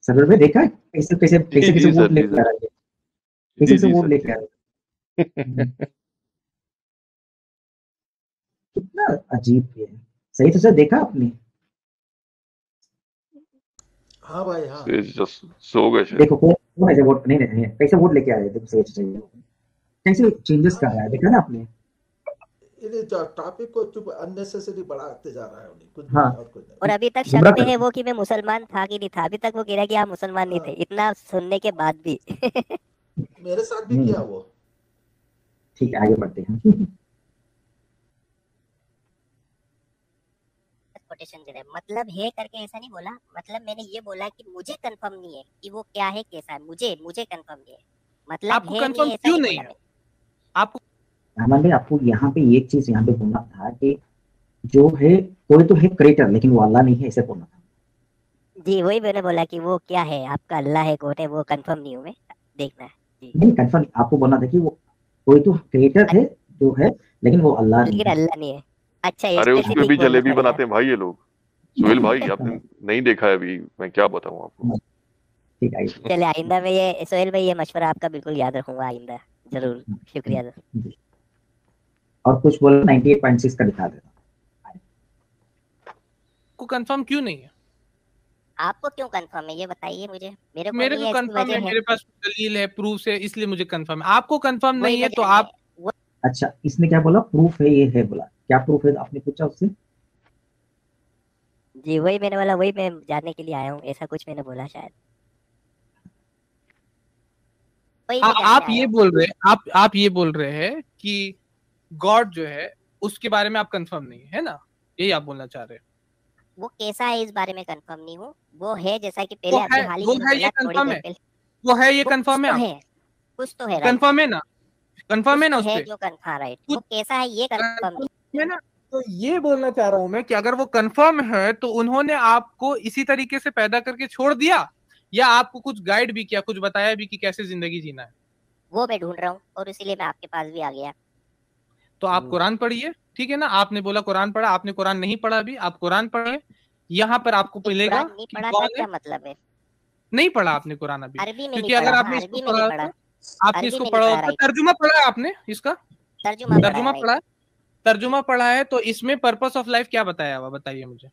सरल में देखा है? कैसे कैसे जी कैसे कैसे जी वोट सर, जी लेके आ सर, रहा है, कैसे जी कैसे जी वोट सर, लेके आ जी रहा है। कितना अजीब है। सही तो सर देखा आपने? हाँ भाई हाँ। सो गए शायद। देखो कौन ऐसे वोट नहीं नहीं कैसे वोट लेके आ रहे हैं, देखो सही कैसे चेंजेस कर रहा है, देखा ना आपने? ये टॉपिक को चुप अननेसेसरी बढ़ाते जा रहा है उन्हें, कुछ भी हाँ नहीं और कुछ नहीं। और अभी तक शक गुमराह में कर है वो कि मैं मुसलमान था कि नहीं था, अभी तक वो कह रहा है कि आप मुसलमान नहीं थे, हाँ, इतना सुनने के बाद भी। मेरे साथ भी किया वो। ठीक है आगे बढ़ते हैं। कोटेशन दे रहे हैं, मतलब है करके ऐसा नहीं बोला, मतलब मैंने ये बोला कि मुझे कंफर्म नहीं है कि वो क्या है कैसा है, मुझे कंफर्म नहीं है, मतलब आपको है कंफर्म नहीं ऐसा क्यों नहीं नहीं बोला है? मैंने। आपको रहमान भाई आपको यहाँ पे एक चीज यहाँ पे बोलना था कि जो है कोई तो है क्रिएटर, लेकिन वो अल्लाह नहीं है, ऐसे बोलना था। जी वही मैंने बोला कि वो क्या है, आपका अल्लाह है कौन है वो कंफर्म नहीं हूँ मैं, देखना है जी। नहीं कंफर्म आपको बोलना था कि वो कोई तो क्रिएटर है जो है, लेकिन वो अल्लाह नहीं लेकिन है। अल्लाह नहीं है, अच्छा अरे उस पे स्पेसिफिक भी बोलना जलेबी पड़ेगा। बनाते हैं भाई ये लोग। सुहेल भाई आपने नहीं देखा है अभी, मैं क्या बताऊं आपको। ठीक है चले आइंदा में ये सोहेल भाई ये मशवरा आपका बिल्कुल याद रखूंगा, आइंदा जरूर, शुक्रिया सर। और कुछ बोलो 98.6 का दिखा देता। कंफर्म क्यों नहीं है? आपको क्यों कंफर्म है ये बताइए मुझे, मेरे को मेरे नहीं को है, इसकी कंफर्म है, वजह है मेरे पास दलील है, प्रूफ है, इसलिए मुझे कंफर्म है। आपको कंफर्म वही नहीं है मैं तो जानने आप वो अच्छा इसने क्या बोला? प्रूफ है ये है बोला, क्या प्रूफ है आपने पूछा उससे? जी वही मैंने बोला, वही मैं जानने के लिए आया हूँ, ऐसा कुछ मैंने बोला शायद, वही मैं जानने आप आया ये हूँ। बोल रहे हैं, आप ये बोल रहे हैं कि गॉड जो है उसके बारे में आप कंफर्म नहीं है ना, यही आप बोलना चाह रहे हैं? वो कैसा है इस बारे में कंफर्म नहीं हूँ, वो है जैसा कि वो पहले अभी है, हाल ही वो मैंने है, ये बोला थोड़ी कंफर्म देर है, पहले, वो है, ये वो कुछ कंफर्म है तो आप? है, कुछ तो है राइट, कंफर्म है ना? कंफर्म है कुछ ना तो उस है पे? जो हाँ राइट, वो कैसा है ये कंफर्म नहीं। कंफर्म है ना? तो ये बोलना चाह रहा हूं मैं कि अगर वो कंफर्म है तो उन्होंने आपको इसी तरीके से पैदा करके छोड़ दिया, या आपको कुछ गाइड भी किया, कुछ बताया भी कि कैसे जिंदगी जीना है? वो मैं ढूंढ रहा हूँ और इसीलिए मैं आपके पास भी आ गया। तो आप कुरान पढ़िए, ठीक है ना, आपने बोला कुरान पढ़ा, आपने कुरान नहीं पढ़ा अभी, आप कुरान पढ़े, यहाँ पर आपको एक मिलेगा कुरान नहीं कि पढ़ा का कौन है। क्या मतलब है? नहीं पढ़ा आपने कुरान अभी, अरबी में नहीं क्योंकि अगर पढ़ा आपने ना, इसको अरबी में नहीं पढ़ा पढ़ा, होता, आपने अरबी इसको में नहीं पढ़ा पढ़ा होता, राइट, तर्जुमा पढ़ा है आपने इसका? तर्जुमा पढ़ा है तर्जुमा राइट, पढ़ा है, तर्जुमा पढ़ा है, तो इसमें पर्पस ऑफ लाइफ क्या बताया हुआ, बताइए मुझे।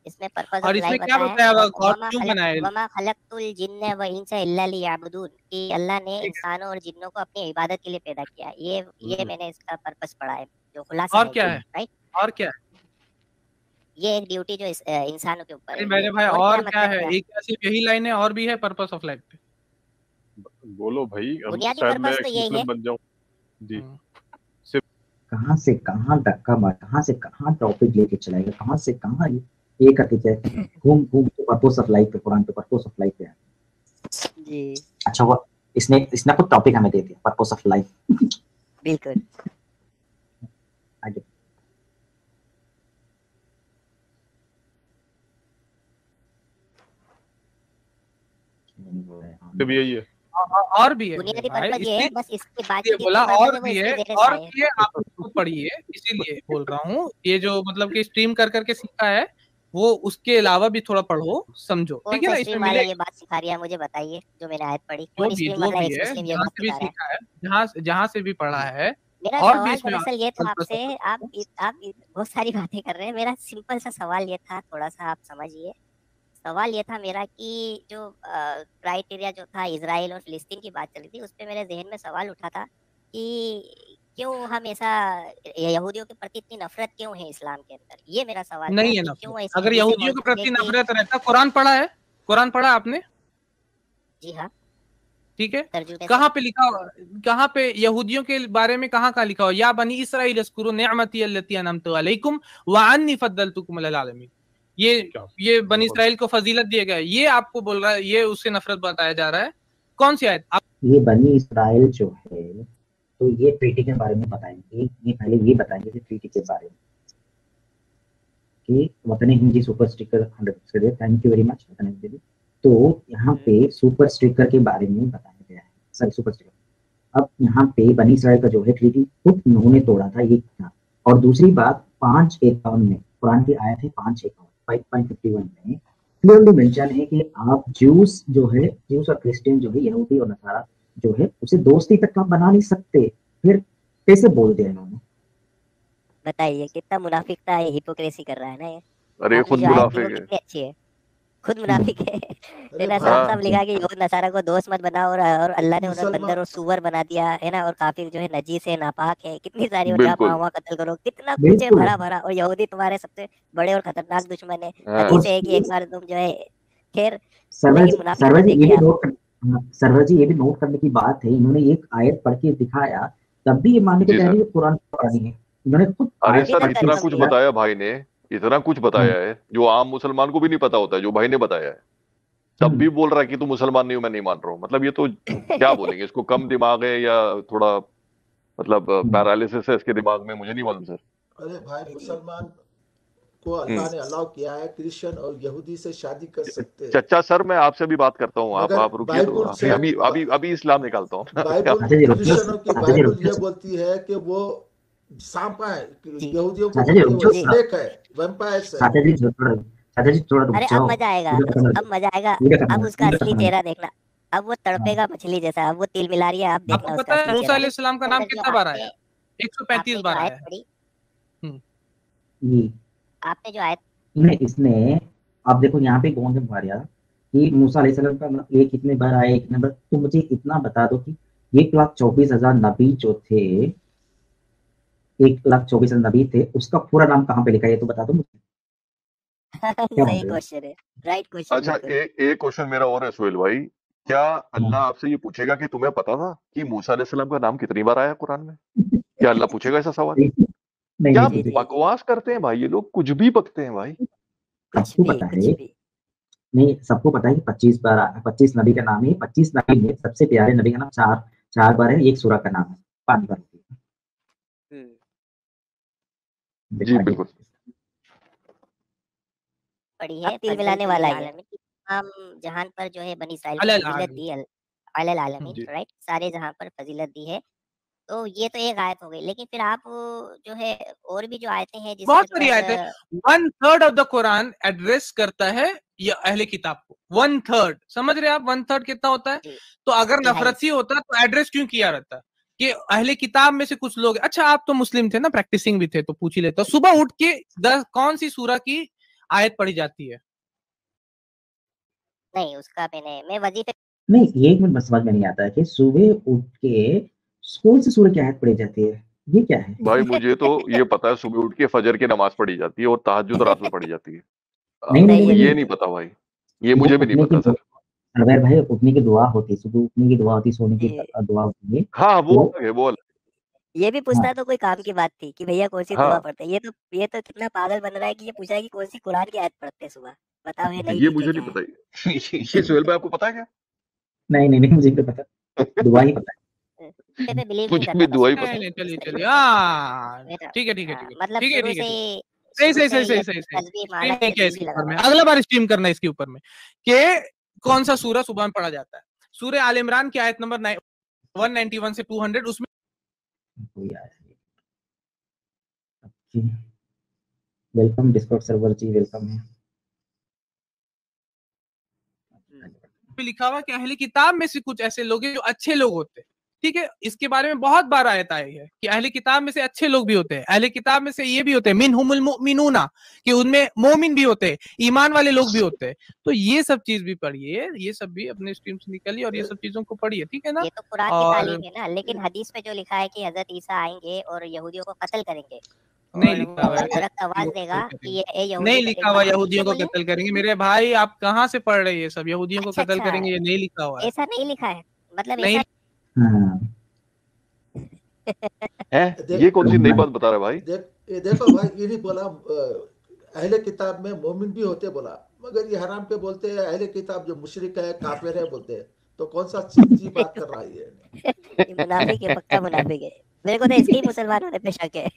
इसमें पर्पस और ऑफ इसमें लाइफ क्या बताया है, बताया हुआ, गॉड क्यों बनाया? वमा खलक़तुल जिन्न व इंसा इल्ला लियअबुदून, कि अल्लाह ने ठीक इंसानों और जिन्नों को अपनी इबादत के लिए पैदा किया, ये मैंने इसका पर्पस पढ़ा है, जो है, खुलासा और है क्या जी है, राइट, और क्या है? ये एक ड्यूटी जो इंसानों के ऊपर अरे है मेरे ये, भाई और क्या और क्या मतलब है, क्या, एक सिर्फ यही लाइन है, और भी है पर्पस ऑफ लाइफ पे? बोलो भाई, हम बुनियादी शायद मैं पर्पस तो एक्स यही है। मुस्लिम बन जाऊं। जी कहाँ से कहाँ धक्का मार, कहाँ से कहाँ टॉपिक लेके चलाएगा, कहाँ से कहाँ ये करके जाए, घूम घूम के पर्पस ऑफ लाइफ पे, कुरान पे पर्पस ऑफ लाइफ पे। जी अच्छा वो इसने इसने कुछ टॉपिक हमें दे दिया पर्पस ऑफ लाइफ। बिल्कुल। आगे तो भी यही है। और भी है बुनियादी भाई, पर्पस ये है, बस इसके बाकी ये की बोला, बातें और जो वो भी इसके है, ज़ेरे और साए है। भी है, आप उसको पढ़िए, इसीलिए बोल रहा हूँ, ये जो मतलब कि स्ट्रीम कर करके सीखा है, वो उसके अलावा भी थोड़ा पढ़ो, समझो, कौन ठीक है सा ना, इसमें स्ट्रीम वाला ये मिलेगा। बात सिखा रही है मुझे बताइए, जो मैंने आयत पढ़ी, जो कौन भी स्ट्रीम जो वाला भी एक्स है, मुस्लिम ये जहाँ बात से भी सिखा रहा है? सीखा है, जहाँ से भी पढ़ा है, मेरा और भी सवाल इसमें दरअसल ये था पर्पस आपसे, आप बहुत सारी बातें कर रहे हैं, मेरा सिंपल सा सवाल ये था, थोड़ा सा आप समझिए, सवाल ये था मेरा कि जो क्राइटेरिया जो था इजराइल और फिलिस्तीन की बात चल रही थी, उस पे मेरे जहन में सवाल उठा था कि क्यों हमेशा यहूदियों के प्रति इतनी नफरत क्यों है इस्लाम के अंदर? ये मेरा सवाल था नहीं है कि नफरत। क्यों ऐसी अगर ऐसे यहूदियों के मौजूद है प्रति कि नफरत रहता, कुरान पढ़ा है? कुरान पढ़ा आपने? जी हाँ, ठीक है, तर्जुमे से। कहाँ पे लिखा हुआ, कहाँ पे यहूदियों के बारे में कहाँ लिखा हुआ? या बनी इसराइल अस्कुरु निअमती अल्लती अनअमतु अलैकुम व अन्नी फद्दलतुकुम अलल आलमीन। ये बनी इसराइल को फजीलत दिया गया है, ये आपको बोल रहा है, ये उससे नफरत बताया जा रहा है? कौन सी आयत? ये बनी इसराइल जो है, तो ये ट्रीटी के बारे में बताएंगे। ये पहले ये बताएंगे कि ट्रीटी के बारे में कि वतन Hindi super sticker 100 thank you very much वतन हिंदी। तो यहाँ पे सुपर स्टिकर के बारे में बताया गया है, सॉरी सुपर स्टिकर। अब यहाँ पे बनी इसराइल का जो है ट्रीटी खुद उन्होंने तोड़ा था, ये था। और दूसरी बात 5:51 में कुरान की आयत है 5:51 में क्लियरली मेंशन है कि आप ज्यूस जो है, ज्यूस और क्रिश्चियन जो है, यहूदी और नसारा जो है, उसे दोस्ती तक आप बना नहीं सकते। फिर कैसे बोल दिया इन्होंने? बताइए कितना मुनाफिकता है, हिपोक्रेसी कर रहा है ना ये। अरे आपने खुद जो आयत दी वो मुनाफिक है। कितनी अच्छी है, खुद मुनाफिक है। अरे तेरा भाई साफ हाँ साफ लिखा है कि यहूद नसारा को दोस्त मत बनाओ, और अल्लाह ने उन्हें बंदर मुसलमान और सूअर बना दिया है ना, और काफिर जो है नजीस है, नापाक है, कितनी सारी, और जहाँ बिल्कुल पाओ वहाँ कत्ल करो, कितना कुछ है बिल्कुल। भरा भरा। और यहूदी तुम्हारे सबसे बड़े और खतरनाक दुश्मन है। हाँ हदीस है कि एक बार तुम जो है, खैर, सर्वर लेकिन जी, मुनाफिक सर्वर तो जी ये देखिए भी आप। नोट सर्वर जी ये भी नोट करने की बात है, इन्होंने एक आयत पढ़ के दिखाया, तब भी ये मानने को जी तैयार सर। नहीं कि कुरान पढ़नी है। इन्होंने खुद अरे आयत अभी सर तक पढ़ के इतना कंफर्म कुछ नहीं है। बताया भाई ने, इतना कुछ बताया है जो आम मुसलमान को भी नहीं पता होता है, जो भाई ने बताया है। तब भी बोल रहा है कि तू मुसलमान नहीं हो, मैं नहीं मान रहा हूँ। मतलब ये तो क्या बोलेंगे, इसको कम दिमाग है या थोड़ा मतलब पैरालिसिस है इसके दिमाग में, मुझे नहीं मालूम सर। अरे भाई जी। मुसलमान को अल्लाह ने अलाउ किया है क्रिश्चियन और यहूदी से शादी कर सकते हैं, चचा सर मैं आपसे भी बात करता हूँ, मगर आप रुकिए तो बाइबल अभी से अभी अभी अभी इस्लाम निकालता हूँ बाइबल अच्छा जी रुक जाओ, क्रिश्चियनों की अच्छा जी रुक बाइबल ये जाओ, बोलती है कि वो सांपा है, जी यहूदियों को अच्छा जी बोलती है रुक वो जाओ, स्नेक है, वैम्पायर्स है। चाचा जी थोड़ा, चाचा जी थोड़ा रुक अरे अब जाओ, मजा आएगा, वीडियो खत्म अब मजा आएगा। वीडियो खत्म अब उसका वीडियो असली खत्म चेहरा देखना, अब वो तड़पेगा मछली जैसा, अब वो तिल मिला रही है, आप आपको देखना उसका पता है असली मूसा चेहरा। अलैहिस्सलाम का नाम जो कितना बार आया? आपने 135 आपने जो बार आयत आया है। पढ़ी, ये आपने जो आयत इसने आप देखो यहाँ पे कौन से मारिया कि मूसा अलैहिस्सलाम का ये कितने बार आए, कितने बार, तो मुझे इतना बता दो कि 1,24,000 नबी जो थे, 1,24,000 नबी थे, उसका पूरा नाम कहाँ पे लिखा है ये तो बता दो मुझे। क्या सही बोल रहे हो? क्वेश्चन है, राइट क्वेश्चन अच्छा बिल्कुल। एक क्वेश्चन मेरा और है सोहेल भाई, क्या अल्लाह आपसे ये पूछेगा कि तुम्हें पता था कि मूसा अलैहिस्सलाम का नाम कितनी बार आया कुरान में? क्या अल्लाह पूछेगा ऐसा सवाल? नहीं क्या नहीं जी नहीं, जी, बकवास करते हैं भाई ये लोग, कुछ भी बकते हैं भाई। कुछ सबको भी पता कुछ है, भी। नहीं सबको पता है कि 25 बार 25 नबी का नाम है, 25 नबी में सबसे प्यारे नबी का नाम चार चार बार है, एक सूरह का नाम है, 5 बार होती है। देखो जी आगे बिल्कुल। पड़ी है, तिल मिलाने वाला ही है। हम जहान पर जो है बनी इसराइल को अलल फजीलत आलमीन। दी, अलल आलमीन, जी। राइट, सारे जहां पर फजीलत दी है। तो ये तो एक आयत हो गई, लेकिन फिर आप जो है और भी जो आयतें हैं जिसके बहुत सारी आयत है। अंदर 1/3 ऑफ द कुरान एड्रेस करता है ये अहले किताब को। 1/3 समझ रहे हैं आप? 1/3 कितना होता है? जी, तो अगर तिहाई नफरत ही होता तो एड्रेस क्यों किया रहता कि अहले किताब में से कुछ लोग। अच्छा आप तो मुस्लिम थे ना, प्रैक्टिसिंग भी थे, तो पूछ ही लेता हूं, सुबह उठ के कौन सी सूरह की आयत पढ़ी जाती है? नहीं, उसका मैं वजीफे नहीं एक मिनट बस समझ में नहीं आता है कि सुबह उठ के कौन सी सूरह की आयत पढ़ी जाती है, ये क्या है? भाई मुझे तो ये पता है सुबह उठ के फजर की नमाज पढ़ी जाती है और तहज्जुद रात में पढ़ी जाती है। नहीं नहीं नहीं नहीं है ये नहीं, नहीं पता भाई, ये वो मुझे भी नहीं उठने की पता सर। अगर भाई उठने की दुआ होती है, सुबह उठने की दुआ होती है, सोने की जी। दुआ होती है, हाँ वो तो अलग है, वो अलग। ये भी हाँ पूछना तो कोई काम की बात थी कि भैया कौन सी दुआ हाँ पढ़ते हैं। ये तो कितना पागल बन रहा है कि ये पूछा है कि कौन सी कुरान की आयत पढ़ते हैं सुबह। बताओ ये नई ये चीजें मुझे क्या नहीं है। पता ये सोहेल भाई आपको पता है क्या? नहीं नहीं नहीं मुझे नहीं पता, दुआ ही पता पे बिलीव नहीं मुझे करना भी दुआ ही पसंद है पता नहीं इस चलिए तरीके चलिए, से। हाँ बेटा, ठीक है ठीक है हाँ, ठीक है मतलब ठीक है शुरू ठीक है से ठीक ही है। सही शुरू सही से सही ही सही ये सही सही तस्बीह स्ट्रीम माला नहीं किया तरकीब ही इसके लगा ऊपर में, रहता है। अगला बार स्ट्रीम करना इसके ऊपर में कि कौन सा सूरह सुबह में पढ़ा जाता है। सूरह आल इमरान की आयत नंबर 191 से 200, उसमें है। कोई आया नहीं। वेलकम डिस्कॉर्ड सर्वर जी, वेलकम है। लिखा हुआ कि अहले किताब में से कुछ ऐसे लोग हैं जो अच्छे लोग होते हैं, ठीक है, इसके बारे में बहुत बार आयत आई है कि अहले किताब में से अच्छे लोग भी होते हैं, अहले किताब में से ये भी होते हैं मिनहुमुल मुमिनूना, कि उनमें मोमिन भी होते हैं, ईमान वाले लोग भी होते हैं। तो ये सब चीज भी पढ़िए, ये सब भी अपने स्ट्रीम से निकालिए और ये सब चीजों को पढ़िए, ठीक है ना। ये तो कुरान की और तालीम है ना, लेकिन हदीस में जो लिखा है कि हजरत ईसा आएंगे और यहूदियों को कत्ल करेंगे, नहीं और लिखा वो हुआ है सख्त आवाज देगा कि ये ए यहूदी नहीं को लिखा हुआ एक बार यहूदियों को बोले, कत्ल करेंगे। मेरे भाई आप कहाँ से पढ़ रहे हैं ये सब, यहूदियों को अच्छा कत्ल अच्छा करेंगे, ये नहीं लिखा हुआ है। ऐसा नहीं लिखा है, मतलब नहीं ऐसा हाँ, है ये कौन सी नई बात बता रहा है भाई? ये देखो भाई, ये नहीं बोला अहले किताब में मोमिन भी होते बोला, मगर ये हराम के बोलते हैं अहले किताब जो मुशरिक है काफिर है बोलते हैं। तो कौन सा चीज बात कर रहा है ये? ये मुनाफिक है, पक्का मुनाफिक है। मेरे को तो इसके ही मुसलमान होने पे शक है।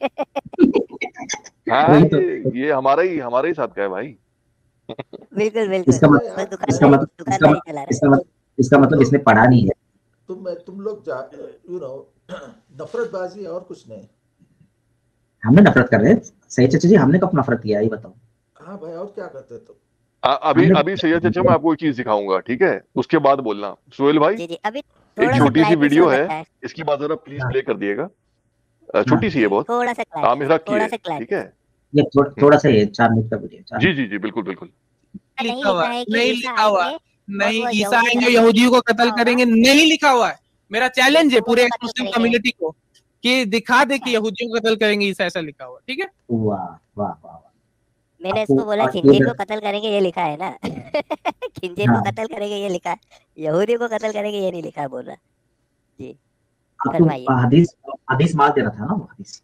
हाँ वही तो ये हमारे ही साथ का है भाई। बिल्कुल बिल्कुल, इसका बस मतलब दुकानदारी चला रहा है। इसका मतलब इसने पढ़ा नहीं है। तुम लोग यू नो नफरतबाजी और कुछ नहीं। हमने नफरत कर रहे हैं सही चाचा जी, हमने कब नफरत किया ये बताओ। हाँ भाई, और क्या करते तुम? अभी सैयद चाचा मैं आपको एक चीज दिखाऊंगा, ठीक है, उसके बाद बोलना। सोहेल भाई जी जी, अभी एक थोड़ा सा छोटी सी क्लाइमेक्स वीडियो हो है, सकता है, इसकी बात जरा प्लीज हाँ। प्ले कर दिएगा। छोटी सी है बहुत, थोड़ा सा आमिर क्लाइमेक्स, की थोड़ा है, सा ठीक क्लाइमेक्स। है। ये थोड़ा सा ये 4 मिनट का वीडियो, 4 जी जी जी बिल्कुल बिल्कुल। नहीं लिखा हुआ लिखा है कि नहीं ईसा लिखा हुआ आएंगे और नहीं, वो ईसा यहूदी आएंगे धर्म यहूदियों को कत्ल होगा, करेंगे, नहीं लिखा हुआ है। मेरा चैलेंज है पूरे यहूदियों को एक्स कत्ल मुस्लिम करेंगे। कम्युनिटी को कि दिखा दे कि अच्छा, यहूदियों को कत्ल करेंगे, ईसा ऐसा लिखा हुआ, ठीक है। वाह वाह वाह वाह। मैंने आपको इसको बोला ये खिंजीर को कत्ल करेंगे, ये लिखा है ना। खिंजीर को हाँ, कत्ल करेंगे ये लिखा है, यहूदियों को कत्ल करेंगे ये नहीं लिखा है, बोल रहा। जी आपको फरमाइए। हदीस हदीस मार देना था ना, वो हदीस